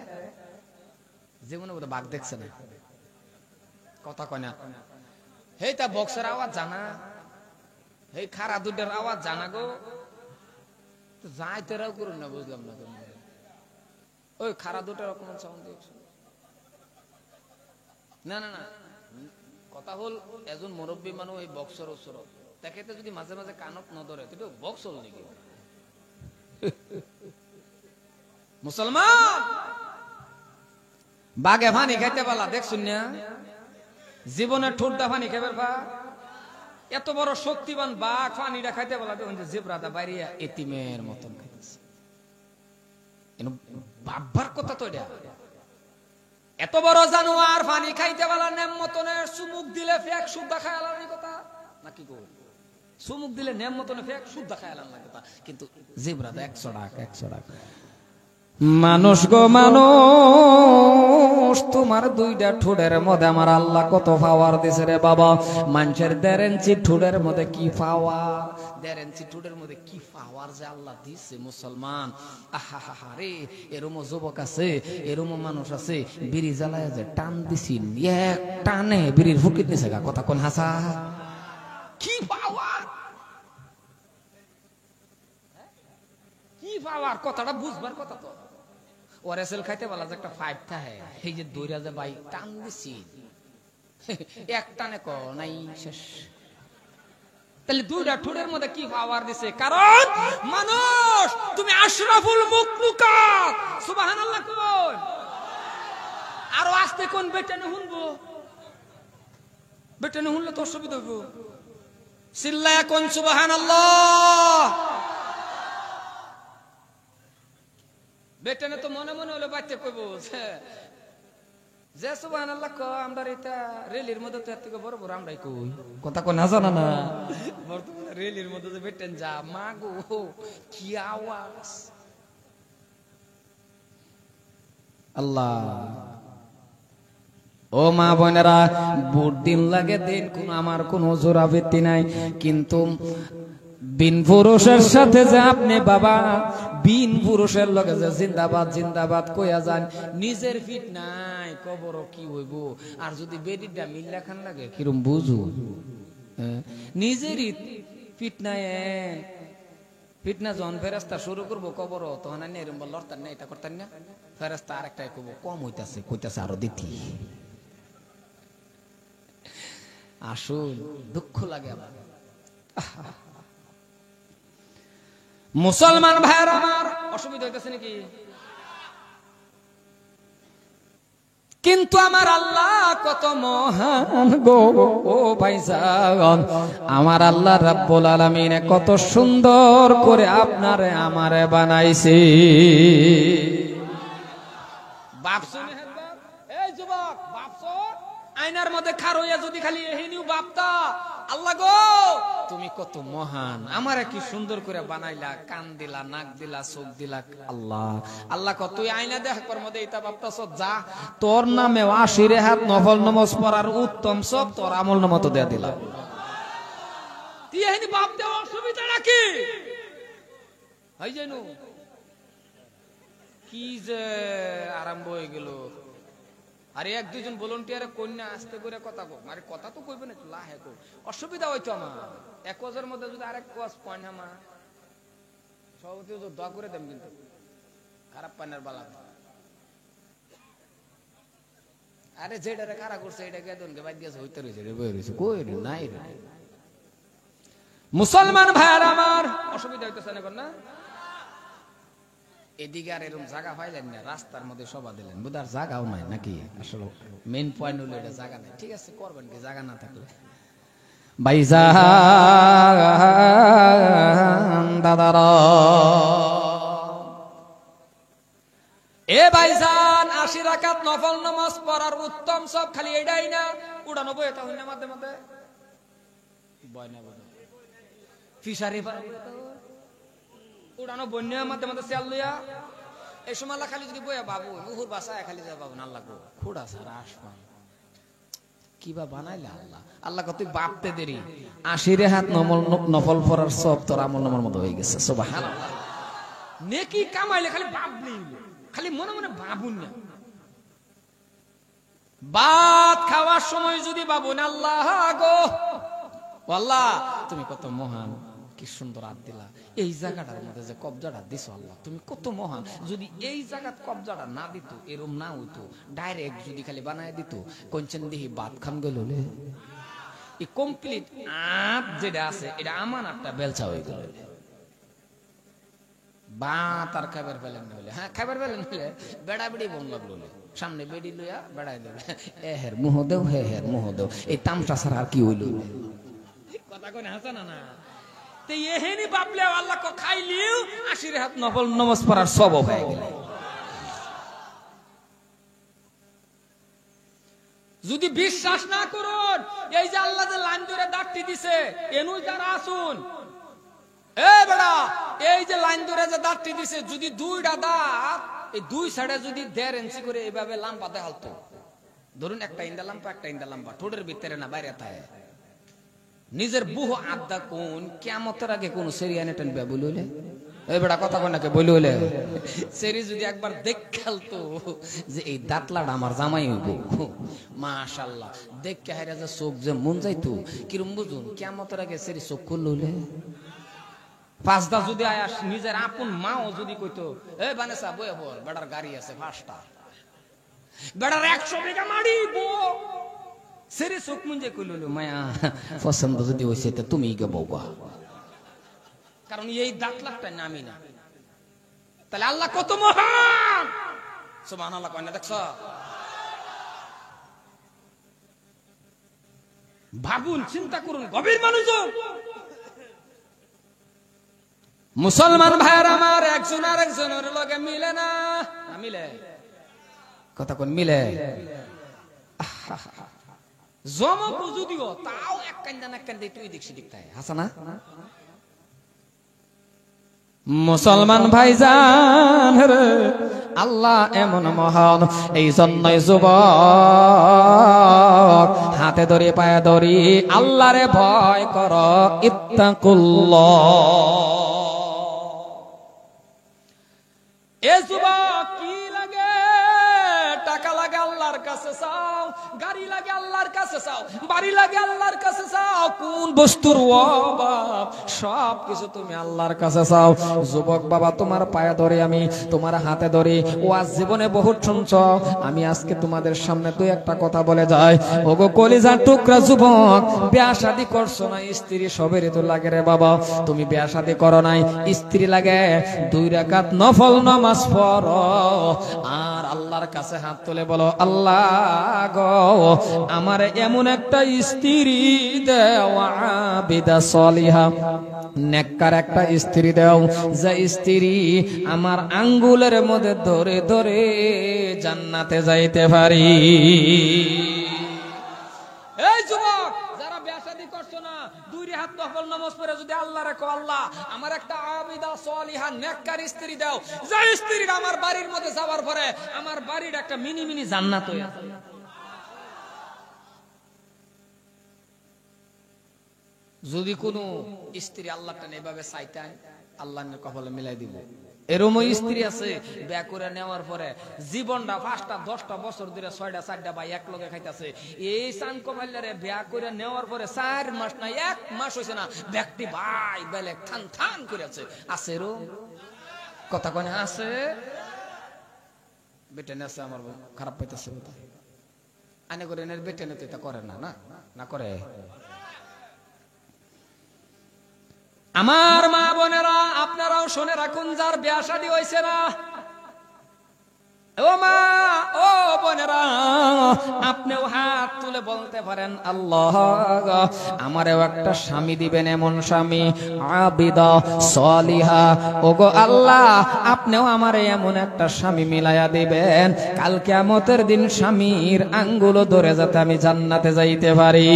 Speaker 1: জীবনে বোধ বাঘ দেখছে না, কথা কয় না। হেই তা বক্সের আওয়াজ জানা, হেই খারা দুধের আওয়াজ জানা গো, যাইতেরাও করুন না, বুঝলাম না। ওই খারা দুধের কোন সাউন্ড দেখছো? না না না, কথা হল এজন মুরব্বী মানুষ এই বক্সের ওসর দেখাইতে যদি মাঝে মাঝে কানত ন ধরে তো বক্স হল নাকি মুসলমান বাঘে পানি খাইতে পারলা দেখছুন না জীবনের ঠোঁটটা পানি খাইবার পা এত বড় শক্তিবান বাঘ পানিটা খাইতে পারলা দেখুন যে জেব্রাটা বাইরে এতিমের মতন খাইতেছে বাবার কথা তো এটা এত বড় জানোয়ার পানি খাইতে পারলা নেম মতনের চুমুক দিলে ফেক সুদ্ধা খায় আলার কথা নাকি গো চুমুক দিলে নেম মতনে ফেক সুদ্ধা খায় আলার কথা কিন্তু জেব্রাটা 100 টাকা মানুষ গো মানুষ তোমার দুইটা ঠোঁটের মধ্যে আমার আল্লাহ কত পাওয়ার দিছে রে বাবা মানুষের 1.5 ইঞ্চি ঠোঁটের মধ্যে কি পাওয়ার 1.5 ইঞ্চি ঠোঁটের মধ্যে কি পাওয়ার যে আল্লাহ দিছে মুসলমান আহা রে এরম যুবক আছে এরম মানুষ আছে বিড়ি জ্বালায় যে টান দিছি এক টানে বিড়ির ফুকিত নিছে গা কথা কোন হাসা কি পাওয়ার কি পাওয়ার কথাটা বুঝবার কথা তো ওরেসেল খাইতে বলা যে একটা ফাইভ থাকে এই যে দৌড়া যে ভাই টান দিছি এক টানে ক নাই শেষ তাহলে দুইটা ঠোঁটের মধ্যে কি পাওয়ার দিছে কারণ মানুষ তুমি আশরাফুল মুখলুকাত সুবহানাল্লাহ কোন আরো আস্তে কোন বেটানে শুনবো বেটানে শুনলে তো অসুবিধা হইব চিল্লায়া কোন সুবহানাল্লাহ বেটানে তো মনে মনে হলো বাচ্চা কইব যে সুবহানাল্লাহ ক আমরা এটা রেলের মধ্যে তো এর থেকে বড় বড় আমরাই কই কথা কো না জানা না বর্তমানে রেলের মধ্যে যে বেটেন যা মাগো কি আওয়াজ আল্লাহ ও মা বোনেরা বুট দিন লাগে দিন কোন আমার কোন জোরাবৃত্তি নাই কিন্তু বিন পুরুষের সাথে যে আপনি বাবা বিন পুরুষের লগে যে জিন্দাবাদ জিন্দাবাদ কইয়া যান নিজের ফিট নাই কবর কি হইব আর যদি বেডিটা মিল্লা খান লাগে কিরম বুঝু নিজেরই ফিট নাই ফিটনা যখন ফেরেস্তা শুরু করবো কবর তখন আনি এরম লড়তান না এটা করতেন না ফেরেস্তা আরেকটাই কব কম হইতাছে কইতাছে আরো দিতি আসুন দুঃখ লাগে আমার মুসলমান ভাইয়ের আমার অসুবিধা হইতেছে নাকি কিন্তু আমার আল্লাহ কত মহান গো ও ভাইজান আমার আল্লাহ রাব্বুল আলামিন কত সুন্দর করে আপনারে আমারে বানাইছে বাপসো এই যুবক বাপসো আয়নার মধ্যে খার হইয়া যদি খালি এহিনিও বাপতা আল্লাহ গো তুমি কত মহান আমারে কি সুন্দর করে বানাইলা কান দিলা নাক দিলা চোখ দিলা আল্লাহ আল্লাহ কত তুই আয়না দেখবার মধ্যে এটা বাপতাছ যা তোর নামে 80 রাকাত নফল নামাজ পড়ার উত্তম সব তোর আমল নামা তো দেয়া দিলাম তুই এহিনি বাপ দেওয়া অসুবিধা নাকি হই জানো কি যে আরম্ভ হয়ে গেল আরে এক দুইজন ভলান্টিয়ারে কন্যা আসতে করে কথা কো আরে কথা তো কইবে না লাহে কো অসুবিধা হইতো আমার এক ওয়াজের মধ্যে যদি আরেক ওয়াজ পয়না মা সবতে তো দোয়া করে দেন কিন্তু খারাপ পানের বালা আরে যেটারে কারা করছে এটাকে দনকে বাদ দিয়েছে হইতে রইছে রে বই রইছে কই রে নাই রে মুসলমান ভাইরা আমার অসুবিধা হইতেছে না কোন না এদিকে আর এরকম জায়গা পাইলেন না রাস্তার মধ্যে সভা দিলেন বুধার জায়গাও নাই নাকি আসলে মেইন পয়েন্ট হলো এটা জায়গা নাই ঠিক আছে করবেন কি জায়গা না থাকলে ভাইজান দাদারা এ ভাইজান 80 রাকাত নফল নামাজ পড়ার উত্তম সব খালি এটাই না উড়ানো বই এটা হইনা মধ্যে মধ্যে বয় না বয় ফিশারি উড়ানো বন্যা মধ্যে মধ্যে চাল লইয়া এই সময় খালি যদি বইয়া বাবু উহুর বাসায় খালি যা বাবু না লাগবো খুড়া সারা আসমান কিবা বানাইলা আল্লাহ আল্লাহ কত বাপতে দেরি 80 রাকাত নফল পড়ার সব তোর আমল নামার মতো হয়ে গেছে সুবহানাল্লাহ নেকি কামাইলে খালি বাপ নেই খালি মনে মনে ভাবুন না ভাত খাওয়ার সময় যদি বাবুন আল্লাহ গো আল্লাহ তুমি কত মহান কি সুন্দর হাত দিলা এই জায়গাটার মধ্যে যে কবজাটা দিছো আল্লাহ তুমি কত মহান যদি এই জায়গাত কবজাটা না দিত এরম না হইতো ডাইরেক্ট যদি খালি বানায় দিত কোনচেন দিহি ভাত খান গেল এই কমপ্লিট আপ যেটা আছে এটা আমানাতটা বেলচা হয়ে গেল বা তার খাবার পেলেন হলে হ্যাঁ খাবার পেলেন হলে বেড়া বেড়ি বোন লাগলো সামনে বেড়ি লইয়া বেড়াই দেবে এ হের মুহ দেও হে হের মুহ দেও এই তামসা ছাড়া আর কি হইল কথা কোন হাসা না না তে এহেনি বাবলে আল্লাহ কো খাইলিও 80 হাত নফল নামাজ পড়ার সওয়াব হয়ে গেল যদি বিশ্বাস না করুন এই যে আল্লাহ যে লাইন ধরে ডাকটি দিছে এনু যারা আসুন এ বেড়া এই যে লাইন ধরে যে দাঁতটি দিছে যদি দুইটা দাঁত এই দুই সাইডে যদি 1.5 ইঞ্চি করে এইভাবে লাম্বা দেখালতো ধরুন একটা ইন্দা লাম্বা ঠোঁটের ভিতরে না বাইরে থাকে নিজের বুহ আড্ডা কোন কিয়ামতের আগে কোন সেরিয়ানে টানবে বললে এই বেড়া কথা কই নাকি বললে সেরি যদি একবার দেখালতো যে এই দাঁতলাটা আমার জামাই হইব মাশাআল্লাহ দেখকে হাইরা যে চোখ যে মন যাইতো কিরম বুঝুন কিয়ামতের আগে সেরি চোখ খুললে পাঁচটা যদি আয়াস নিজের আপন মাও যদি কইতো এ বানেসা বয়ে বল বেড়ার গাড়ি আছে পাঁচটা বেড়ার 100 বিঘা মাড়ি বো সেরে চোখ মুঞ্জে কইলো মায়া পছন্দ যদি হইছে তে তুমি গে বউবা কারণ এই দাঁত লাগটা নামি না তাহলে আল্লাহ কত মহান সুবহানাল্লাহ কয় না দেখছো ভাবুন চিন্তা করুন গভীর মানুষজন মুসলমান ভাইয়ের আমার একজন আর একজনের লগে মিলে না মিলে কথা কোন মিলে জমক যদিও তাও এক কান্দা তুই দেখছি দেখতে হাসানা মুসলমান ভাইজান রে আল্লাহ এমন মহান এই জন্যই যুবক হাতে ধরে পায়ে ধরি আল্লাহরে ভয় কর ইত্তাকুল্লাহ এ যুবক কি লাগে টাকা লাগে আল্লাহর কাছে চাও গাড়ি লাগে আল্লাহর কাছে চাও বাড়ি লাগে আল্লাহর কাছে চাও কোন বস্তুর অভাব সব কিছু তুমি আল্লাহর কাছে চাও যুবক বাবা তোমার পায়ে ধরে আমি তোমার হাতে ধরে ওয়াজ জীবনে বহুত শুনছো আমি আজকে তোমাদের সামনে দুই একটা কথা বলে যাই ওগো কলিজার টুকরা যুবক বিয়া শাদী করছো না স্ত্রী সবেরই তো লাগে রে বাবা তুমি বিয়া শাদী করো নাই স্ত্রী লাগে 2 রাকাত নফল নামাজ পড়ো আর আল্লাহর কাছে হাত তুলে বলো আল্লাহ গো আমার এমন একটা স্ত্রী দাও আবিদা সলিহা নেককার একটা স্ত্রী দাও যে স্ত্রী আমার আঙ্গুলের মধ্যে ধরে ধরে জান্নাতে যাইতে পারি এই যুবক যারা বিয়া শাদী করছো না 2 হাত নফল নামাজ পড়ে যদি আল্লাহরে কও আল্লাহ আমার একটা আবিদা সলিহা নেককার স্ত্রী দাও যে স্ত্রীটা আমার বাড়ির মধ্যে যাওয়ার পরে আমার বাড়ির একটা মিনি মিনি জান্নাত হয়ে যাবে যদি কোনো স্ত্রী আল্লাহটা এভাবে চাইতেন আল্লাহর কপালে মিলাই দিব এরকম স্ত্রী আছে বিয়া করে নেওয়ার পরে জীবনটা 5টা 10টা বছর ধরে 6টা 4টা ভাই এক লগে খাইতেছে এই চান কমাইলারে বিয়া করে নেওয়ার পরে 4 মাস না 1 মাস হইছে না ব্যক্তি ভাই বেলে থান থান করে আছে এরকম কথা কোন আছে বেটে নেছে আমার খারাপ পাইতেছে আনে করে এর বেটে নেতে এটা করে না না করে আমার মা বোনেরা আপনারাও শুনে রাখুন যার বিয়া শাদী হইছে না ও মা ও বোনেরা আপনিও হাত তুলে বলতে পারেন আল্লাহ আমারও একটা স্বামী দিবেন এমন স্বামী আবিদা সলিহা ওগো আল্লাহ আপনিও আমারে এমন একটা স্বামী মিলায়া দিবেন কাল কিয়ামতের দিন স্বামীর আঙ্গুল ধরে যাতে আমি জান্নাতে যাইতে পারি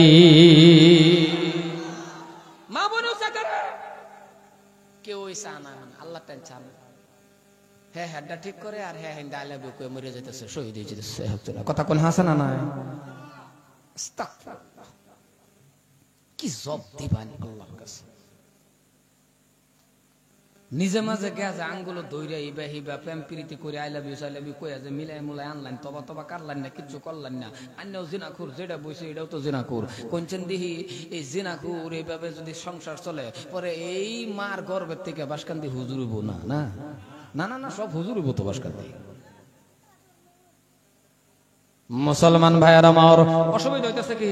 Speaker 1: মা বোনও সাকারে কেউ চানা আল্লাহ চান হ্যাঁ হ্যাঁ ঠিক করে আর হ্যাঁ হ্যাঁ আই লাভ ইউ কই মরে যাইতেছে শহীদ হয়ে যেতেছে কথা কোন হাসানা না আস্তাগফিরুল্লাহ কি জব দিবানি আল্লাহর কাছে নিজে মাঝে গেছে আঙ্গুল দইরা ইবা হিবা প্রেম প্রীতি করে আই লাভ ইউ কই যে মিলাই মুলাই আনলাইন তবা কারলান না কিছু করলান না আন্যও জিনাকুর যেটা বইছে এটাও তো জিনাকুর কোনছেন দিহি এই জিনাকুর এইভাবে যদি সংসার চলে পরে এই মার গর্ভের থেকে বাসকান্দি হুজুর হইব না না না না না সব হুজুর হইব তো বাসকান্দি মুসলমান ভাইয়ের আমার অসুবিধা হইতেছে কি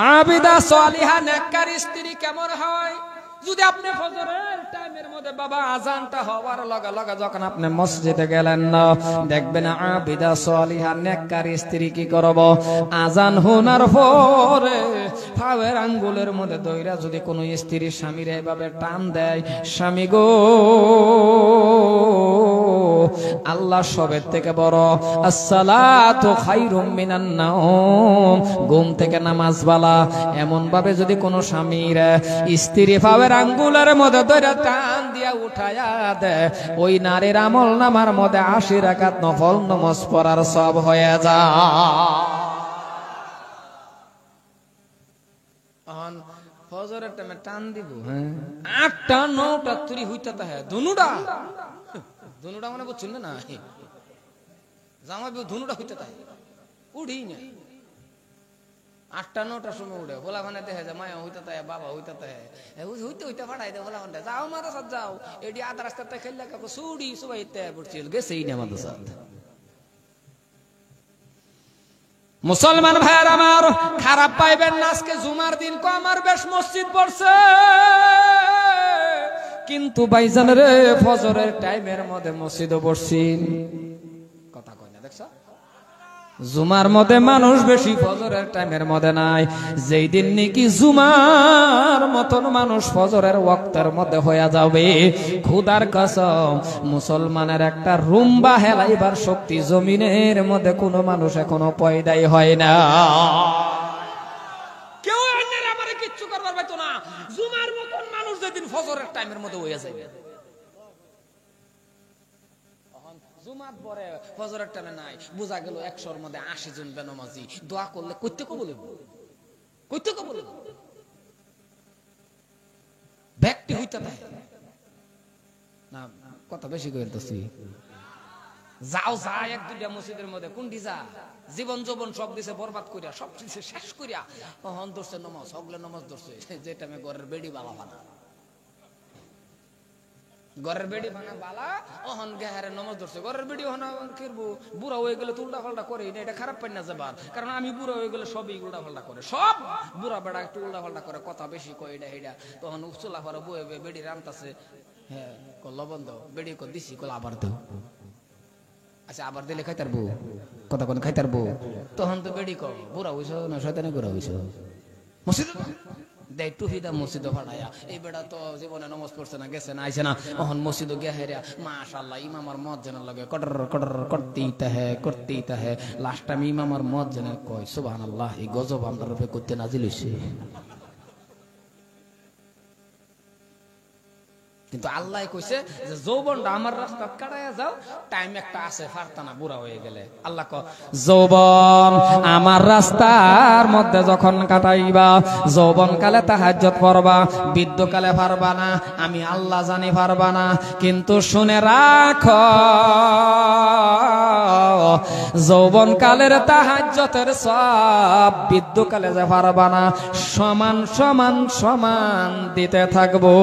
Speaker 1: আবিদা সালিহা নেককার স্ত্রী কেমন হয়? যদি আপনি ফজরের টাইমের মধ্যে বাবা আজানটা হওয়ার লগে লগে যখন আপনি মসজিদে গেলেন না, দেখবেন আবিদা সালিহা নেককার স্ত্রী কি করব, আজান শোনার পরে পায়ের আঙ্গুলের মধ্যে দইরা যদি কোনো স্ত্রী স্বামীর এভাবে টান দেয়, স্বামী গো আল্লাহ সবের থেকে বড়, আসসালাতু খায়রুম মিনান নাওম, ঘুম থেকে নামাজ বালা, এমন ভাবে যদি কোনো স্বামীর স্ত্রী পায়ের আঙ্গুলের মধ্যে ধরে টান দিয়া উঠায়া দেয়, ওই নারীর আমল নামার মধ্যে 80 রাকাত নফল নামাজ পড়ার সব হয়ে যায়। ফজরের টাইমে টান দিব, 8টা 9টা তুরি হইতা তাহে দুনুডা ধনুটা মানে বুঝছেন না, জামা ধনুটা হইতে তাই উড়ি না, 8টা 9টার সময় উঠে বলা মানে দেখে যায় মায়া হইতে তাই বাবা হইতে তাই হইতে হইতে ফাটাই দে বলা মানে যাও মাদ্রাসাত যাও, এটি আধা রাস্তাতে খেললে কাপড় সুড়ি সবাই পড়ছিল গেছেই না মাদ্রাসাত। মুসলমান ভাইয়ার আমার, খারাপ পাইবেন না, আজকে জুমার দিন কো আমার বেশ মসজিদ পড়ছে, কিন্তু ভাইজান রে ফজরের টাইমের মধ্যে মসজিদে পড়ছি, কথা কই না দেখছ, জুমার মধ্যে মানুষ বেশি, ফজরের টাইমের মধ্যে নাই। যেই দিন নাকি জুমার মতন মানুষ ফজরের ওয়াক্তের মধ্যে হয়ে যাবে, খোদার কসম মুসলমানের একটা রুম্বা হেলাইবার শক্তি জমিনের মধ্যে কোনো মানুষ এখনো পয়দাই হয় না। কেউ আমারে কিচ্ছু করবার পাইতো না, জুমার মতন মানুষ যেদিন ফজরের টাইমের মধ্যে হয়ে যাবে, জুমাত পরে ফজরের টাইমে নাই, বোঝা গেল 100-র মধ্যে 80 জন বেনামাজি, দোয়া করলে কইতে কো বলবো, কইতে কো বলবো, ব্যক্তি হইতে তাই না, কথা বেশি কইতেছি। যাও যা 1-2টা মসজিদের মধ্যে কোনটি যা, জীবন যৌবন সব দিছে বরবাদ করিয়া, সব দিছে শেষ করিয়া, হন ধরছে নমাজ, হগলে নমাজ ধরছে, যে টাইমে ঘরের বেড়ি বালা বানা, ঘরের বেড়ি ভাঙা বালা, অহন গাহারে নমাজ ধরছে, ঘরের বেড়ি হনা কিরবো, বুড়া হয়ে গেলে তো উল্টা পাল্টা করে, এটা খারাপ পাই না যাবার, কারণ আমি বুড়া হয়ে গেলে সবই উল্টা পাল্টা করে, সব বুড়া বেড়া একটু উল্টা পাল্টা করে, কথা বেশি কয় এটা এটা, তখন চুলা পরে বয়ে বেড়ি রামতাছে, হ্যাঁ কল বন্ধ, বেড়ি কল দিছি, কল আবার দেও, আচ্ছা আবার দিলে খাইতার বউ, কথা কোন খাইতার বউ, তখন তো বেড়ি কল বুড়া হইছ না শয়তানে বুড়া হইছ, মসজিদ দেয় টুফিদা মসজিদে ফাড়াইয়া, এই বেড়া তো জীবনে নমাজ পড়ছে না, গেছে না, আইছে না, ওহন মসজিদে গিয়া হেরিয়া মাশাআল্লাহ ইমামার মুয়াজ্জিনের লগে কটর কটর করতেই তাহে, লাস্ট টাইম ইমামার মুয়াজ্জিনে কয় সুবহানাল্লাহ, এই গজব আমরার উপরে করতে নাজিল হইছে। কিন্তু আল্লাহ কইছে যে যৌবনটা আমার রাস্তা কাটাইয়া যাও, টাইম একটা আছে ফারতানা বুড়া হয়ে গেলে, আল্লাহ কয় যৌবন আমার রাস্তার মধ্যে যখন কাটাইবা, যৌবন কালে তাহাজ্জুদ পড়বা, বৃদ্ধ কালে পারবা না, আমি আল্লাহ জানি পারবা না, কিন্তু শুনে রাখো যৌবন কালের তাহাজ্জুদের সব বৃদ্ধ কালে যে পারবা না, সমান সমান সমান দিতে থাকবো।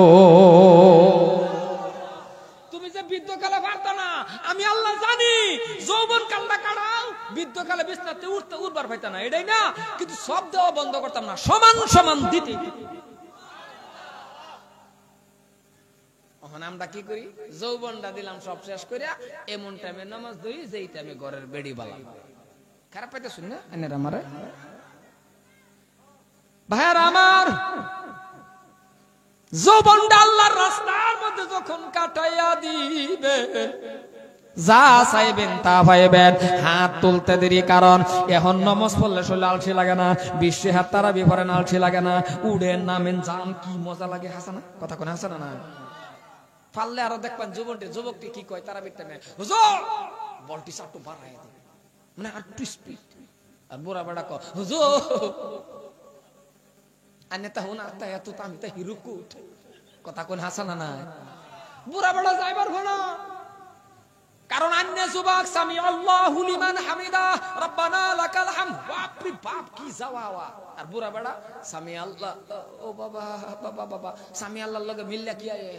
Speaker 1: তুমি যে বৃদ্ধকালে পারতো না, আমি আল্লাহ জানি, যৌবন কালটা কাটাও, বৃদ্ধকালে বিছনাতে উঠবার পাইতা না, এটাই না, কিন্তু সব দেওয়া বন্ধ করতাম না, সমান সমান দিতে। আমরা কি করি, যৌবনটা দিলাম সব শেষ করিয়া, এমন টাইমে নামাজ ধরি যেই টাইমে ঘরের বেড়ি বালা, খারাপ পাইতে শুন না এনের আমারে ভাইয়ার আমার, যৌবনটা আল্লাহর রাস্তার মধ্যে যখন কাটাইয়া দিবে, যা চাইবেন তা পাইবেন, হাত তুলতে দেরি, কারণ এখন নমাজ পড়লে শরীরে আলসি লাগে না, 20 হাত তারাবি পড়েন আলসি লাগে না, উড়েন নামেন যান কি মজা লাগে, হাসানা কথা কোন হাসানা না, পারলে আরো দেখবেন যুবকটি কি কয় তারাবির টাইমে, হুজুর বলটি চাটু বাড়ায় দে, মানে আটটু স্পিড, আর বুড়া বেড়া কয় হুজুর আনেতা হুনা আত্তা এত আমি তা হিরুকু উঠে, কথা কোন হাসানা না, বুড়া বেড়া যাইবার না, কারণ আন্য যুবক সামি আল্লাহু লিমান হামিদা রব্বানা লাকাল হামদ, বাপরে বাপ কি যাওয়া, আর বুড়া বেড়া সামি আল্লাহ, ও বাবা বাবা বাবা, সামি আল্লাহর লগে মিললা কি আয়ে,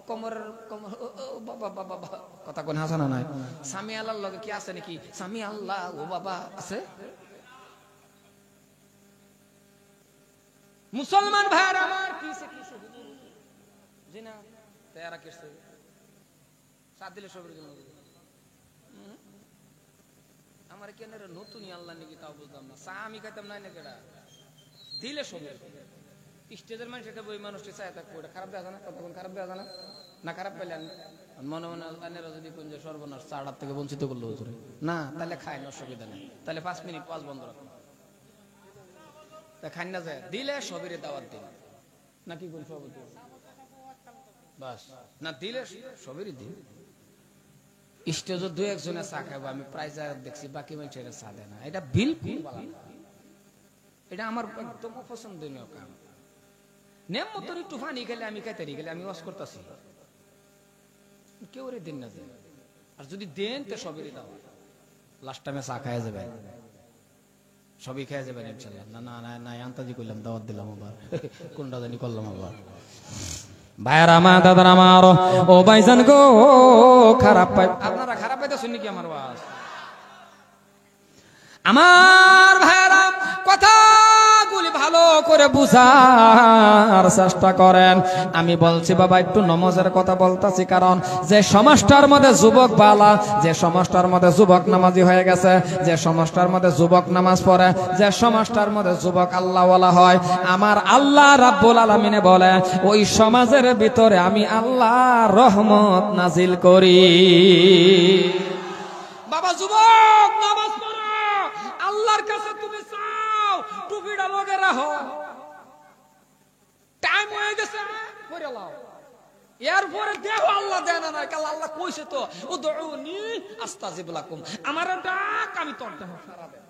Speaker 1: কমর বাবা বাবা, কথা কোন হাসানা নাই, সামি আল্লাহর লগে কি আছে নাকি, সামি আল্লাহ ও বাবা আছে, মুসলমান ভাইরা আমার কিসে কিসে জি না তেরা কিসে সাত দিলে সবের জন্য আমার কেন নতুনই আল্লাহ নাকি তাও বুঝলাম না চা আমি খাইতাম নাই না কেডা দিলে সবের স্টেজের মানুষ এটা ওই মানুষটি চায় তা ওটা খারাপ দেখা না তখন খারাপ দেখা না না খারাপ পেলেন মনে মনে আনেরা যদি কোন যে সর্বনাশ চাড়ার থেকে বঞ্চিত করলো হুজুরে না তাহলে খায় না অসুবিধা নেই তাহলে 5 মিনিট পাঁচ বন্ধ রাখো তা খাই না যায় দিলে সবেরে দাওয়াত দিন নাকি কোন সভাপতি বাস না দিলে সবেরই দিন স্টেজে দুই একজনে চা খাবো আমি প্রায় জায়গা দেখছি বাকি মানুষের চা দেয় না এটা বিলকুল এটা আমার একদম অপছন্দনীয় কাম নেম মতন একটু পানি খেলে আমি খাইতে গেলে আমি ওয়াজ করতেছি কেউ রে দিন না দেন আর যদি দেন তো সবেরই দাও লাস্ট টাইমে চা খাওয়া যাবে সবই খেয়ে যাবেন ইনশাআল্লাহ না না না না আন্তাজি করলাম দাওয়াত দিলাম আবার কোনটা জানি করলাম আবার ভাইয়ার আমার দাদার আমার ও ভাইজান গো খারাপ পাই আপনারা খারাপ পাইতেছেন নাকি আমার ওয়াজ আমার ভাইয়ারা কথাগুলি ভালো করে বুঝার চেষ্টা করেন আমি বলছি বাবা একটু নামাজের কথা বলতাছি কারণ যে সমাজটার মধ্যে যুবক বালা যে সমাজটার মধ্যে যুবক নামাজি হয়ে গেছে যে সমাজটার মধ্যে যুবক নামাজ পড়ে যে সমাজটার মধ্যে যুবক আল্লাহওয়ালা হয় আমার আল্লাহ রাব্বুল আলামিনে বলে ওই সমাজের ভিতরে আমি আল্লাহ রহমত নাজিল করি বাবা যুবক নামাজ পড়ো আল্লাহর কাছে তুমি চাও টুপিটা লগে রাখো টাইম হয়ে গেছে পড়ে লাও এরপরে দেখো আল্লাহ দেন না কাল আল্লাহ কইছে তো উদউনি আস্তাজিব লাকুম আমার ডাক আমি তোর দেব সারা দেব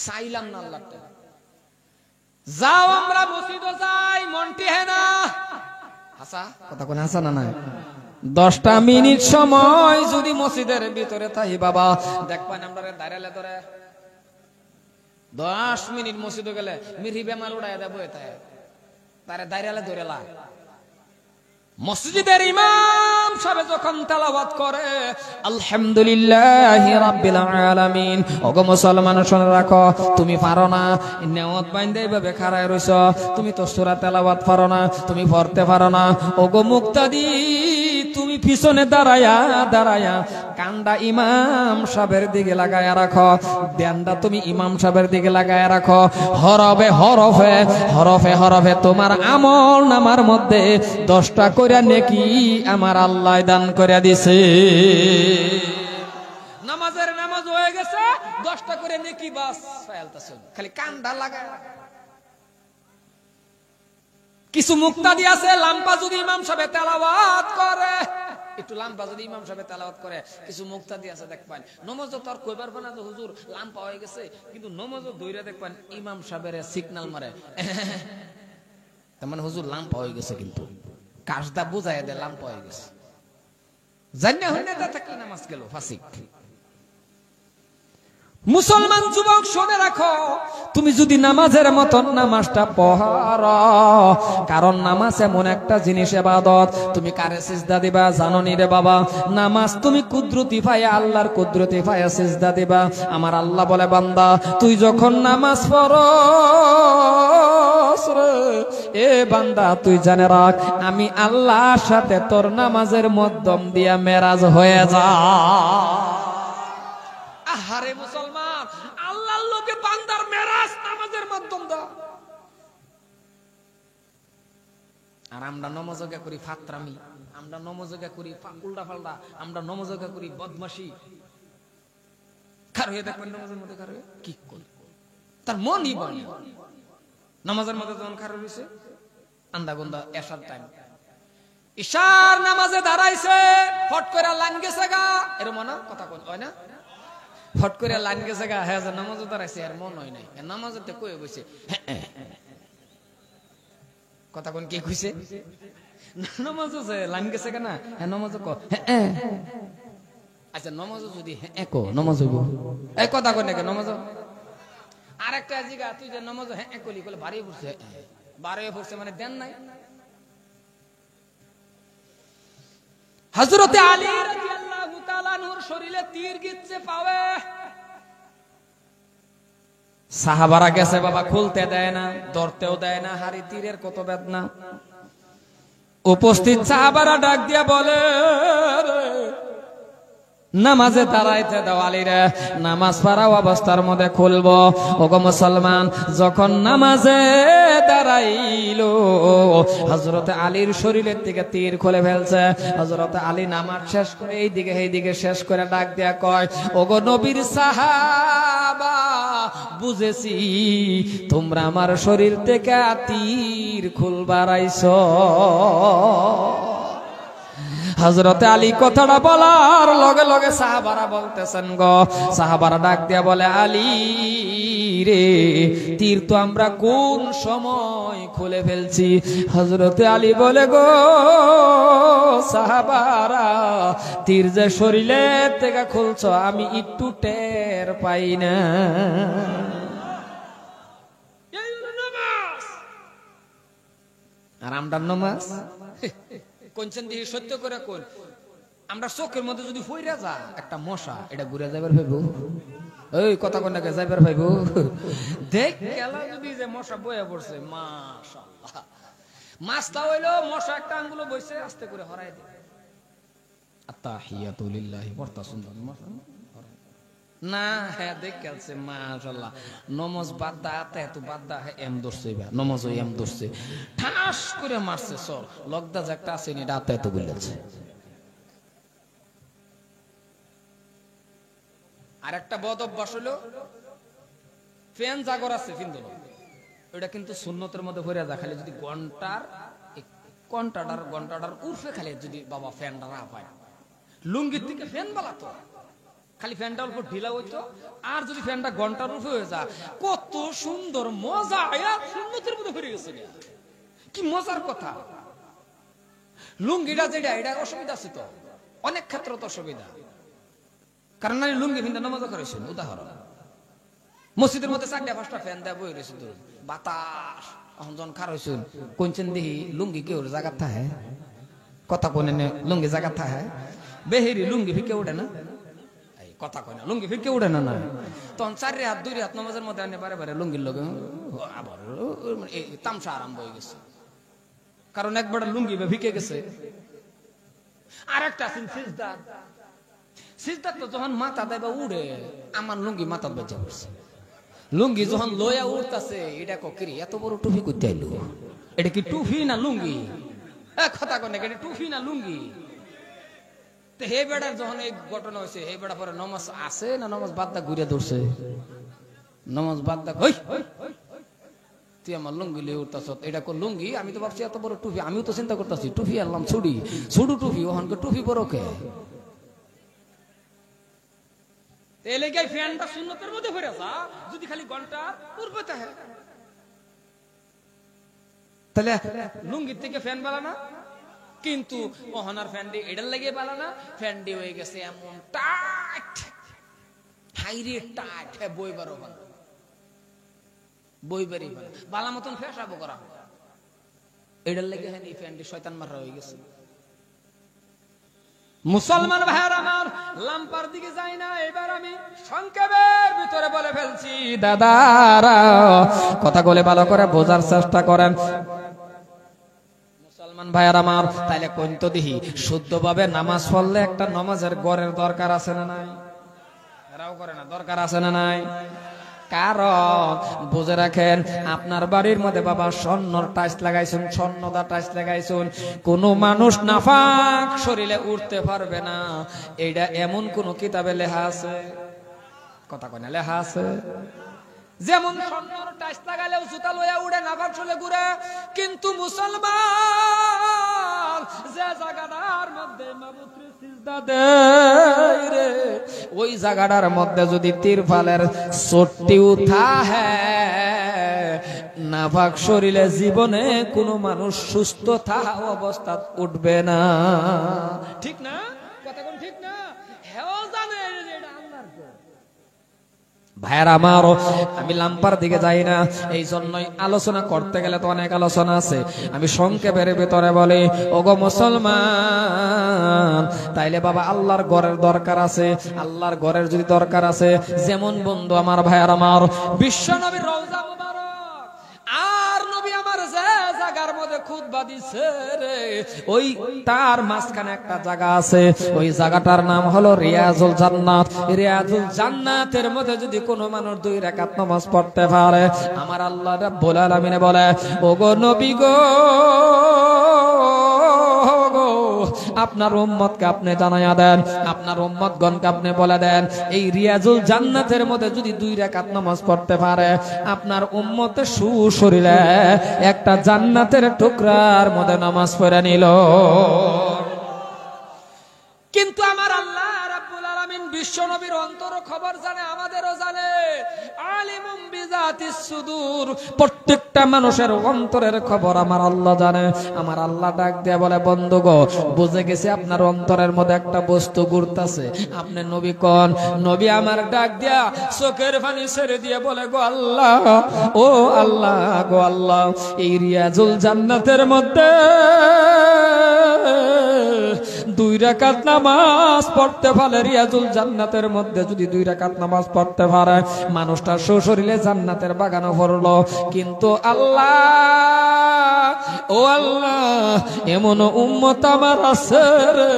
Speaker 1: চাইলাম না আল্লাহটা যাও আমরা মসজিদে যাই মনটি হে না হাসা কথা কোন হাসা না না 10টা মিনিট সময় যদি মসজিদের ভিতরে থাকি বাবা দেখবেন আমরা দাঁড়ালে ধরে 10 মিনিট মসজিদে গেলে মিরি বেমার উড়ায় দেব তারে দাঁড়ালে ধরে লা মসজিদের ইমাম সাহেব যখন তেলাওয়াত করে আলহামদুলিল্লাহি রাব্বিল আলামিন ওগো মুসলমান শুনে রাখো তুমি পারো না নিয়ত বাইন্ধে এইভাবে খাড়ায় রইছো তুমি তো সূরা তেলাওয়াত পারো না তুমি পড়তে পারো না ওগো মুক্তাদি তুমি পিছনে দাঁড়ায়া দাঁড়ায়া কান্ডা ইমাম সাহেবের দিকে লাগায়া রাখো ধ্যানটা তুমি ইমাম সাহেবের দিকে লাগায়া রাখো হরফে হরফে হরফে হরফে তোমার আমল নামার মধ্যে 10টা কইরা নেকি আমার আল্লাহ দান করে দিছে নামাজের নামাজ হয়ে গেছে 10টা করে নেকি বাস ফাইলতাছে খালি কান্ডা লাগায়া কিছু মুক্তাদি আছে লাম্পা যদি ইমাম সাহেব তেলাওয়াত করে একটু লাম্পা যদি ইমাম সাহেব তেলাওয়াত করে কিছু মুক্তাদি আছে দেখবেন নামাজ তো আর কইবার না যে হুজুর লাম্পা হয়ে গেছে কিন্তু নামাজ ধইরা দেখবেন ইমাম সাহেবের সিগন্যাল মারে তার মানে হুজুর লাম্পা হয়ে গেছে কিন্তু কাজটা বুঝায় দেয় লাম্পা হয়ে গেছে জান্না হইনা তা থাকি নামাজ গেল ফাসিক মুসলমান যুবক শুনে রাখো তুমি যদি নামাজের মতন নামাজটা পড়ো কারণ নামাজ এমন একটা জিনিস ইবাদত তুমি কারে সিজদা দিবা জানো নি রে বাবা নামাজ তুমি কুদরতি পায় আল্লাহর কুদরতি পায় সিজদা দিবা আমার আল্লাহ বলে বান্দা তুই যখন নামাজ পড়স রে এ বান্দা তুই জানে রাখ আমি আল্লাহর সাথে তোর নামাজের মাধ্যম দিয়া মেরাজ হয়ে যা আহারে মুসলমান আল্লাহর লোকে বান্দার মেরাজ নামাজের মাধ্যম দা আর আমরা নমাজকে করি ফাতরামি আমরা নমাজকে করি উল্টা পাল্টা আমরা নমাজকে করি বদমাশি কার হয়ে দেখবেন নামাজের মধ্যে কার হয়ে কি করি তার মনই বলে নামাজের মধ্যে যখন কার হইছে আন্দা গন্দা এশার টাইম ইশার নামাজে দাঁড়াইছে ফট করে লাইন গেছে গা এর মনে কথা কোন হয় না ফট করে লাইন গেছে গা হ্যাঁ নামাজও দাঁড়াইছে আর মন হয় নাই নামাজতে কয়ে বসে কথা কোন কে কইছে নামাজ লাইন গেছে কেনা হ্যাঁ নামাজ ক আচ্ছা নামাজ যদি হ্যাঁ কো নামাজ এই কথা কোন নাকি নামাজ আর একটা জিগা তুই যে নামাজ হ্যাঁ কলি কলে বাড়িয়ে পড়ছে বাড়িয়ে পড়ছে মানে দেন নাই হযরতে আলী রাদিয়াল্লাহু তাআলা নূর শরীরে তীর গিচ্ছে পাবে সাহাবারা গেছে বাবা, খুলতে দেয় না, ধরতেও দেয় না, হাড়ি তীরের কত বেদনা। উপস্থিত সাহাবারা ডাক দিয়া বলে, নামাজে দাঁড়াইতে দাও আলীরে, নামাজ পড়া অবস্থার মধ্যে খুলবো। ওগো মুসলমান, যখন নামাজে দাঁড়াইলো হযরত আলীর শরীরের থেকে তীর খুলে ফেলছে। হযরত আলী নামাজ শেষ করে এইদিকে শেষ করে ডাক দিয়া কয়, ওগো নবীর সাহাবা, বুঝেছি তোমরা আমার শরীর থেকে তীর খুলবার আইছো। হযরত আলী কথাটা বলার লগে লগে সাহাবারা বলতেছেন গো, সাহাবারা ডাক দিয়া বলে, আলী রে, তীর তো আমরা কোন সময় খুলে ফেলছি। হযরত আলী বলে, গো সাহাবারা, তীর যে শরীরের থেকে খুলছো আমি একটু টের পাই না। আর আমরা নামাজ কোনছেন দিয়ে সত্য করে কোন, আমরা চোখের মধ্যে যদি ফইরা যা একটা মশা, এটা ঘুরে যাইবার ভাইবো, ওই কথা কোনটাকে যাইবার ভাইবো, দেখ গেলা যদি যে মশা বইয়া পড়ছে, মাশাআল্লাহ, মাছটা হইলো মশা একটা আঙ্গুলো বইছে, আস্তে করে হরাই দে, আত্তাহিয়াতু লিল্লাহি, পড়তা সুন্দর মশা না, হ্যাঁ দেখ গেলছে, মাশাআল্লাহ। নমাজ বাদ দা, এত বাদ দা, এম ধরছে, নমাজ ওই এম ধরছে, ঠাস করে মারছে, সর লগদা যে একটা আছে নি রাতে এত বলেছে। আর একটা বদ অভ্যাস হলো, ফ্যান জাগর আছে ফিন্দল, ওটা কিন্তু সুন্নতের মধ্যে ভরে যায়, খালি যদি ঘন্টাটার উর্ফে খালি যদি বাবা ফ্যানটা না পায়, লুঙ্গির থেকে ফ্যান বালাতো, খালি ফ্যানটা অল্প ঢিলা হইতো, আর যদি ফ্যানটা ঘন্টার উপরে হয়ে যায়, কত সুন্দর মজা, সুন্নতের মধ্যে ফিরে গেছে, কি মজার কথা। লুঙ্গিটা যেটা, এটা অসুবিধা আছে তো, অনেক ক্ষেত্রে তো অসুবিধা, কারণ আমি লুঙ্গি ফিনটা নামাজ করেছেন। উদাহরণ, মসজিদের মধ্যে 4-5টা ফ্যান দেয় বই রয়েছে, বাতাস, এখন যখন খার হয়েছেন কোনছেন দেখি লুঙ্গি কেউ জায়গা থাকে, কথা কোনে লুঙ্গি জায়গা থাকে, বেহেরি লুঙ্গি ফিকে উঠে না, কথা কয় না, লুঙ্গি ফিরকে উঠে না, তখন 4 হাত 2 হাত নামাজের মধ্যে আনে বারে বারে লুঙ্গির লগে আবার তামসা আরম্ভ হয়ে গেছে, কারণ একবার লুঙ্গি ফিকে গেছে। আর একটা আছেন সিজদা, সিজদা তো যখন মাথা দেয় বা উড়ে, আমার লুঙ্গি মাথা বেঁচে পড়ছে, লুঙ্গি যখন লয়া উঠতেছে, এটা করি এত বড় টুপি করতে আইলো, এটা কি টুপি না লুঙ্গি, কথা কয় না, এটা টুপি না লুঙ্গি। হে বেড়ার যখন এই ঘটনা হয়েছে, হে বেড়া পরে নমাজ আছে না নমাজ বাদ দা ঘুরে ধরছে, নমাজ বাদ দা, তুই আমার লুঙ্গি লিয়ে উঠতেছ, এটা কোন লুঙ্গি, আমি তো ভাবছি এত বড় টুপি, আমিও তো চিন্তা করতেছি টুপি আনলাম ছুডু টুপি, ওখানকে টুপি বড় কে, এলাকায় ফ্যানটা সুন্নতের মধ্যে ফিরে যা, যদি খালি ঘন্টা উড়বে তাহলে লুঙ্গির থেকে ফ্যান বালানা, কিন্তু ওহনার ফ্যান্ডি এটার লাগিয়ে বালানা, ফ্যান্ডি হয়ে গেছে এমন টাইট, হাইরে টাইট, বইবারও ভালো, বইবারই ভালো, বালা মতন ফেসাবো করা, এটার লাগে হ্যাঁ এই ফ্যান্ডি শয়তান মারা হয়ে গেছে। মুসলমান ভাইয়ের আমার, লাম্পার দিকে যাই না, এবার আমি সংক্ষেপের ভিতরে বলে ফেলছি, দাদারা কথা বলে ভালো করে বোঝার চেষ্টা করেন। ভাইয়ার আমার, তাইলে কোন তো দেখি শুদ্ধভাবে নামাজ পড়লে একটা নামাজের গড়ের দরকার আছে না নাই, এরাও করে না, দরকার আছে না নাই, কারণ বুঝে রাখেন, আপনার বাড়ির মধ্যে বাবা স্বর্ণর টাইস লাগাইছেন, স্বর্ণদা টাইস লাগাইছেন, কোন মানুষ নাফাক শরীরে উঠতে পারবে না, এইটা এমন কোন কিতাবে লেখা আছে, কথা কয় না, লেখা আছে, যেমন স্বর্ণর টাইস লাগালেও জুতা লইয়া উড়ে, নাফাক শরীরে ঘুরে, কিন্তু মুসলমান যে জায়গাটার মধ্যে মাবুদকে সিজদা দেয় রে, ওই জায়গাটার মধ্যে যদি তিরফালের চোটটি উঠা হ্যাঁ, নাফাক শরীরে জীবনে কোনো মানুষ সুস্থ থাকা অবস্থা উঠবে না, ঠিক না, কথা কোন ঠিক না, হেও জানে যে এটা আল্লাহর
Speaker 2: ভাইয়েরা আমার, আমি লাম্পার দিকে যাই না, এই জন্যই আলোচনা করতে গেলে তো অনেক আলোচনা আছে। আমি সংক্ষেপের ভিতরে বলি, ওগো মুসলমান, তাইলে বাবা আল্লাহর ঘরের দরকার আছে। আল্লাহর ঘরের যদি দরকার আছে, যেমন বন্ধু আমার, ভাইয়েরা আমার, বিশ্ব নবীর রওজা মুবারক আর নবী আমার যে জায়গার মধ্যে খুতবা দিছে রে, ওই তার মাঝখানে একটা জায়গা আছে, ওই জায়গাটার নাম হলো রিয়াজুল জান্নাত। রিয়াজুল জান্নাতের মধ্যে যদি কোনো মানুষ 2 রাকাত নামাজ পড়তে পারে, আমার আল্লাহ রাব্বুল আলামিন বলে, ওগো নবী গো, আপনার উম্মতকে আপনি জানায়া দেন, আপনার উম্মতগণকে আপনি বলে দেন, এই রিয়াজুল জান্নাতের মধ্যে যদি 2 রাকাত নামাজ পড়তে পারে, আপনার উম্মতের সুশরীরে একটা জান্নাতের টুকরার মধ্যে নামাজ পড়ে নিল। কিন্তু আমার আল্লাহ রাব্বুল আলামিন বিশ্ব নবীর অন্তর খবর জানে, আমাদেরও জানে। আলিমুম বিজাতিস সুদূর, প্রত্যেকটা মানুষের অন্তরের খবর আমার আল্লাহ জানে। আমার আল্লাহ ডাক দিয়ে বলে, বন্ধু গো, বুঝে গেছি আপনার অন্তরের মধ্যে একটা বস্তু ঘুরতাছে, আপনি নবী কোন? নবী আমার ডাক দিয়া চোখের পানি ছেড়ে দিয়ে বলে, গো আল্লাহ, ও আল্লাহ গো আল্লাহ, এই রিয়াজুল জান্নাতের মধ্যে 2 রাকাত নামাজ পড়তে পারে, রিয়াজুল জান্নাতের মধ্যে যদি 2 রাকাত নামাজ পড়তে পারে, মানুষটা সশরীরে জান্নাতের বাগানে পড়লো। কিন্তু আল্লাহ, ও আল্লাহ, এমন উম্মত আমার আছে রে,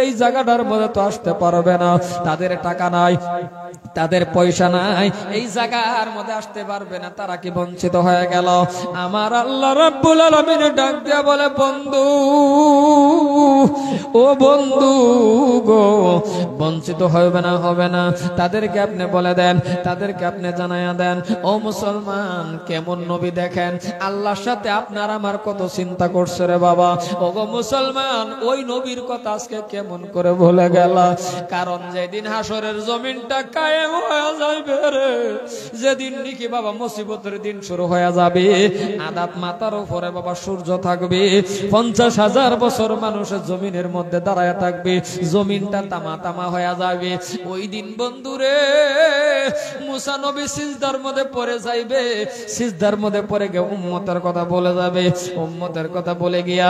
Speaker 2: এই জায়গাটার মধ্যে তো আসতে পারবে না, তাদের টাকা নাই, তাদের পয়সা নাই, এই জায়গার মধ্যে আসতে পারবে না, তারা কি বঞ্চিত হয়ে গেল? আমার আল্লাহ রাব্বুল আলামিন ডাক দিয়ে বলে, বন্ধু, ও বন্ধু গো, বঞ্চিত হবে না, হবে না, তাদেরকে আপনি বলে দেন, তাদেরকে আপনি জানায়া দেন, ও মুসলমান, কেমন নবী দেখেন, আল্লাহর সাথে আপনার আমার কত চিন্তা করছে রে বাবা। ও গো মুসলমান, ওই নবীর কথা আজকে কেমন করে ভুলে গেল? কারণ যেদিন হাসরের জমিনটা কায়েম হয়ে যাবে রে, যেদিন নাকি বাবা মুসিবতের দিন শুরু হয়ে যাবে, আদাত মাথার উপরে বাবা সূর্য থাকবে, 50,000 বছর মানুষের জমিনের মধ্যে দাঁড়ায় থাকবে, জমিনটা তামা তামা হয়ে যাবে। ওই দিন বন্ধুরে, মুসা নবী সিজদার মধ্যে পড়ে যাইবে, সিজদার মধ্যে পড়ে গিয়ে উম্মতের কথা বলে যাবে, উম্মতের কথা বলে গিয়া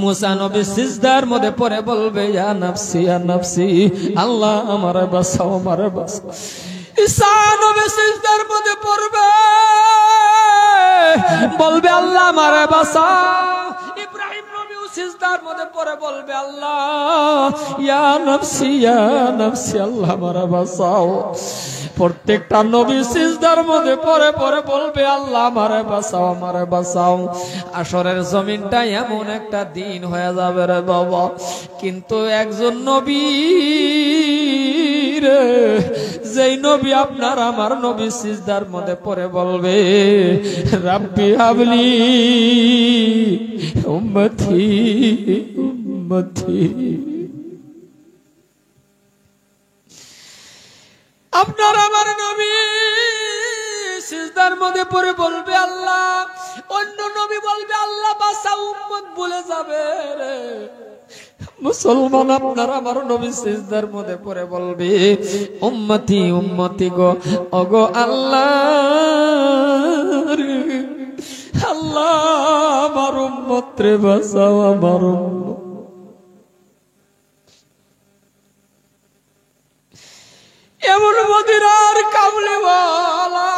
Speaker 2: মুসা নবী সিজদার মধ্যে পড়ে বলবে, ইয়া নাফসি, ইয়া নাফসি, আল্লাহ আমারে বাঁচাও, আমারে বাঁচাও। ঈসা নবী সিজদার মধ্যে পড়বে, বলবে, আল্লাহ আমারে বাঁচাও। ইব্রাহিম নবীও সিজদার মধ্যে পড়ে বলবে, আল্লাহ, ইয়া নাফসি, ইয়া নাফসি, আল্লাহ আমারে বাঁচাও। প্রত্যেকটা নবী সিজদার মধ্যে পড়ে পড়ে বলবে, আল্লাহ আমারে বাঁচাও, আমারে বাঁচাও। আসরের জমিনটা এমন একটা দিন হয়ে যাবে রে বাবা, কিন্তু একজন নবী রে, যেই নবী আপনার আমার নবী সিজদার মধ্যে পড়ে বলবে, রাব্বি হাবলি উম্মতি উম্মতি। আপনার আমার নবী সিজদার মধ্যে পড়ে বলবে, আল্লাহ, অন্য নবী বলবে, আল্লাহ বাঁচাও, উম্মত বলে যাবে রে। মুসলমান, আপনার আমার নবী সিজদার মধ্যে পড়ে বলবে, উম্মতি উম্মতি গো, ওগো আল্লাহ রে, আল্লাহ আমার উম্মত রে বাঁচাও, আমার উম্মত। এমন মদিনার কামলিওয়ালা,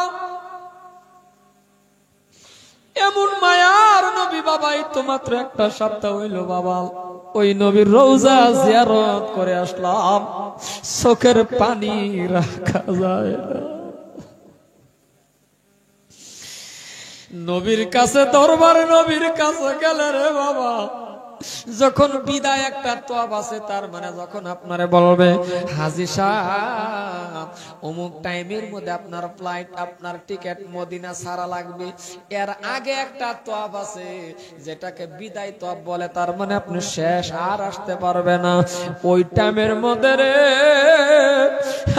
Speaker 2: এমন মায়ার নবী বাবা, এই তো মাত্র একটা সপ্তাহ হইল বাবা, ওই নবীর রওজা জিয়ারত করে আসলাম, চোখের পানি রাখা যায় না। নবীর কাছে দরবার, নবীর কাছে গেলে রে বাবা, যখন বিদায় একটা তোয়াব আছে, তার মানে যখন আপনারে বলবে, হাজী সাহেব অমুক টাইমের মধ্যে আপনার ফ্লাইট, আপনার টিকিট মদিনা ছাড়া লাগবে, এর আগে একটা তোয়াব আছে যেটাকে বিদায় তোয়াব বলে, তার মানে আপনি শেষ আর আসতে পারবে না। ওই টাইমের মধ্যে রে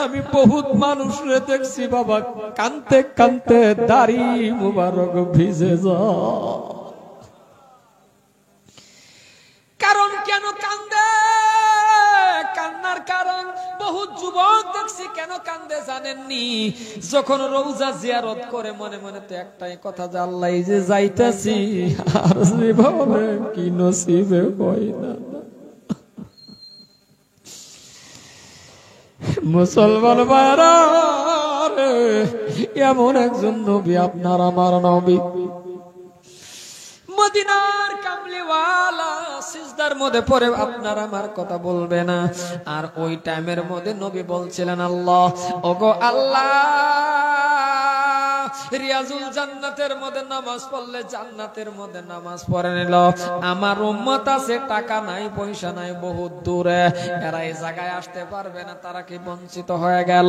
Speaker 2: আমি বহুত মানুষ রে দেখছি বাবা, কানতে কানতে দাড়ি মুবারক ভিজে যায়। কারণ কেন কান্দে? কান্নার কারণ, বহুত যুবক বকছি কেন কান্দে জানেননি? যখন রওজা জিয়ারত করে মনে মনে তো একটাই কথা, যে আল্লাহ এই যে যাইতাছি আর জীবনে কি নসিবে হয় না। মুসলমান ভাইরা, এমন একজন নবী আপনার আমার নবী, মদিনার কামলিওয়ালা, সিজদার মধ্যে পড়ে আপনার আমার কথা বলবে না। আর ওই টাইমের মধ্যে নবী বলছিলেন, আল্লাহ, ওগো আল্লাহ, রিয়াজুল জান্নাতের মধ্যে নামাজ পড়লে জান্নাতের মধ্যে নামাজ পড়ে নিল। আমার উম্মত আছে, টাকা নাই পয়সা নাই, বহুত দূরে, এরা এই জায়গায় আসতে পারবে না, তারা কি বঞ্চিত হয়ে গেল?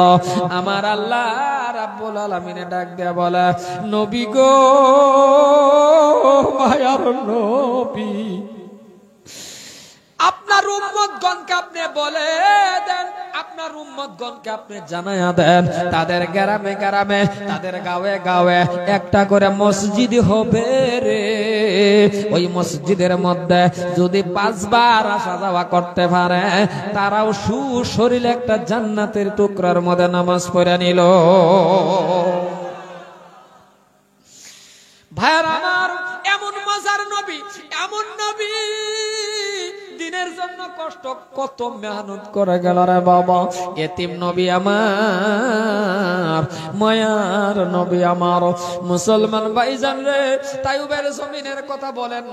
Speaker 2: আমার আল্লাহ রাব্বুল আলামিনে ডাক দেয়া বলে, নবী গো, মায়ার নবী, আপনার উম্মতগণকে আপনি বলে দেন, আপনার উম্মতগণকে আপনি জানায়া দেন, তাদের গ্রামে গ্রামে, তাদের গাঁয়ে গাঁয়ে একটা করে মসজিদ হবে রে। ওই মসজিদের মধ্যে যদি 5 বার আসা যাওয়া করতে পারে, তারাও সুশরীরে একটা জান্নাতের টুকরার মধ্যে নামাজ পড়ে নিল। ভাইয়ার আমার, এমন মজার নবী, এমন নবী, দিনের জন্য কষ্ট কত মেহনত করে গেল রে বাবা। এতিম নবী আমার, মায়ার নবী আমার। মুসলমান ভাইজান রে, তাইয়ুবের জমিনের কথা বলেন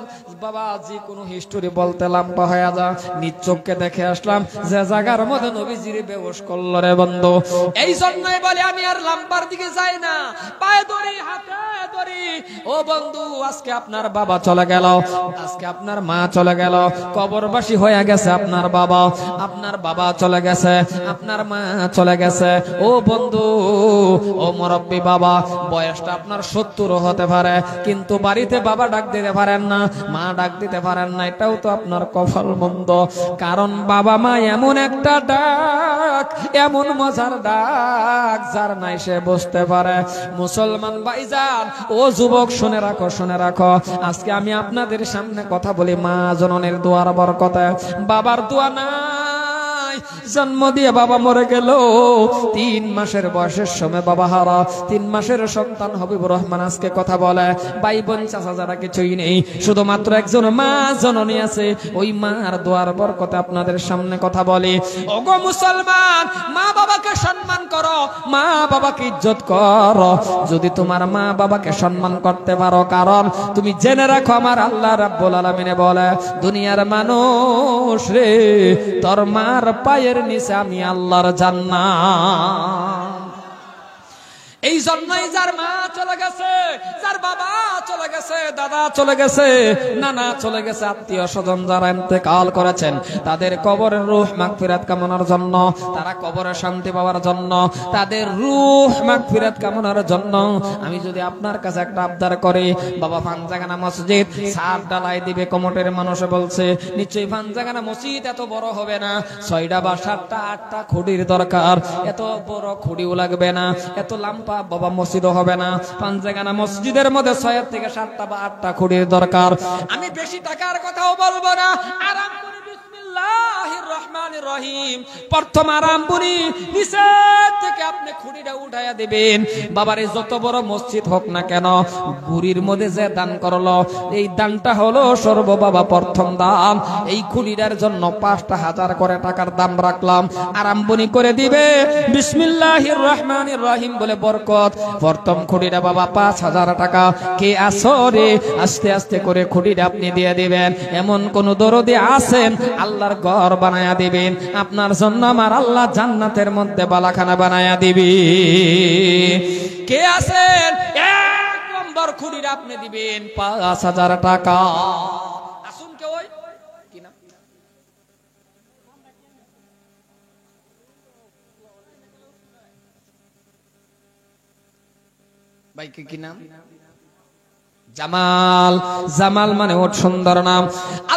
Speaker 2: বাবা, যে কোনো হিস্টোরি বলতে লম্বা হয়ে যা। নিজ চোখকে দেখে আসলাম যে জায়গার মধ্যে নবীজির বেহুশ করল রে বন্ধু। এই জন্যই বলে আমি আর লম্বার দিকে যাই না, পায়ে ধরি, হাতে ধরি। ও বন্ধু, আজকে আপনার বাবা চলে গেল, আজকে আপনার মা চলে গেল, কবরবাসী হয়ে গেছে আপনার বাবা, আপনার বাবা চলে গেছে, আপনার মা চলে গেছে। ও বন্ধু, ও মুরব্বী বাবা, বয়সটা আপনার 70 হতে পারে, কিন্তু বাড়িতে বাবা ডাক দিতে পারেন না, মা ডাক দিতে পারেন না, এটাও তো আপনার কপাল মন্দ। কারণ বাবা মা এমন একটা ডাক, এমন মজার ডাক, যার নাই সে বুঝতে পারে। মুসলমান ভাইজান, ও যুবক, শুনে রাখো, শুনে রাখো, আজকে আমি আপনাদের সামনে কথা বলি মা জননীর দোয়ার বরকতে। বাবার দোয়া নাই, জন্ম দিয়ে বাবা মরে গেল, 3 মাসের বয়সের সময় বাবা হারা, 3 মাসের সন্তান হবিবুর রহমান আজকে কথা বলে, ভাই বোন চাচা যারা কিছুই নেই, শুধুমাত্র একজন মা জননী আছে। ওই মার দোয়ার বরকতে আপনাদের সামনে কথা বলি। ওগো মুসলমান, মা বাবাকে সম্মান করো, মা বাবাকে ইজ্জত করো। যদি তোমার মা বাবাকে সম্মান করতে পারো, কারণ তুমি জেনে রাখো, আমার আল্লাহ রাব্বুল আলামিনে বলে, দুনিয়ার মানুষ রে, তোর মার পায়ের নিচে আমি আল্লাহর জান্নাত। এই জন্যই যার মা চলে গেছে, যার বাবা চলে গেছে, দাদা চলে গেছে, নানা চলে গেছে, আত্মীয় স্বজন যারা ইন্তেকাল করেছেন, তাদের কবরের রূহ মাগফিরাত কামনার জন্য, তারা কবরে শান্তি পাওয়ার জন্য, তাদের রূহ মাগফিরাত কামনার জন্য আমি যদি আপনার কাছে একটা আবদার করি, বাবা পাঞ্জাগানা মসজিদ ছাদ ঢালাই দিবে, কমিটির মানুষে বলছে, নিশ্চয়ই পাঞ্জাগানা মসজিদ এত বড় হবে না, 6টা বা 7টা 8টা খুঁটির দরকার, এত বড় খুঁটিও লাগবে না, এত লাম্পা বাবা মসজিদও হবে না। পাঞ্জাগানা মসজিদের মধ্যে 6 থেকে 7টা বা 8টা খুঁটির দরকার। আমি বেশি টাকার কথাও বলবো না, আরাম করে বিসমিল্লাহির রহমানির রহিম প্রথম আরাম করি নিচে থেকে আপনি খুঁটিটা উঠাইয়া দিবেন। বাবারে, যত বড় মসজিদ হোক না কেন, গুড়ির মধ্যে যে দান করলো, এই দানটা হলো সর্ব বাবা প্রথম দান। এই খুঁটিটার জন্য 5,000 করে টাকার দাম রাখলাম, আরম্ভনি করে দিবে বিসমিল্লাহির রহমানির রহিম বলে বরকত। প্রথম খুঁটিটা বাবা 5,000 টাকা। কে আসরে আস্তে আস্তে করে খুঁটিটা আপনি দিয়ে দিবেন। এমন কোন দরদি আছেন, আল্লাহর ঘর বানায়া দিবেন আপনার জন্য, আমার আল্লাহ জান্নাতের মধ্যে বালাখানা বানায়া দিবি। কে আছেন, 1 নম্বর খুঁটিটা আপনি দিবেন 5,000 টাকা। আসুন কে ওই কি নাম, ভাই কি নাম? জামাল। জামাল মানে ওর সুন্দর নাম।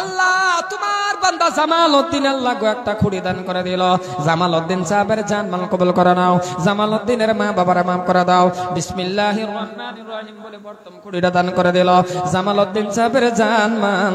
Speaker 2: আল্লাহ তোমার বান্দা জামাল উদ্দিন আল্লাহ গো একটা খুঁড়ি দান করে দিল। জামাল উদ্দিন সাহেবের জানমাল কবুল করে নাও, জামাল উদ্দিনের মা বাবার মাফ করে দাও। বিসমিল্লাহির রহমানির রহিম বলে প্রথম খুঁড়িটা দান করে দিল। জামাল উদ্দিন সাহেবের জানমাল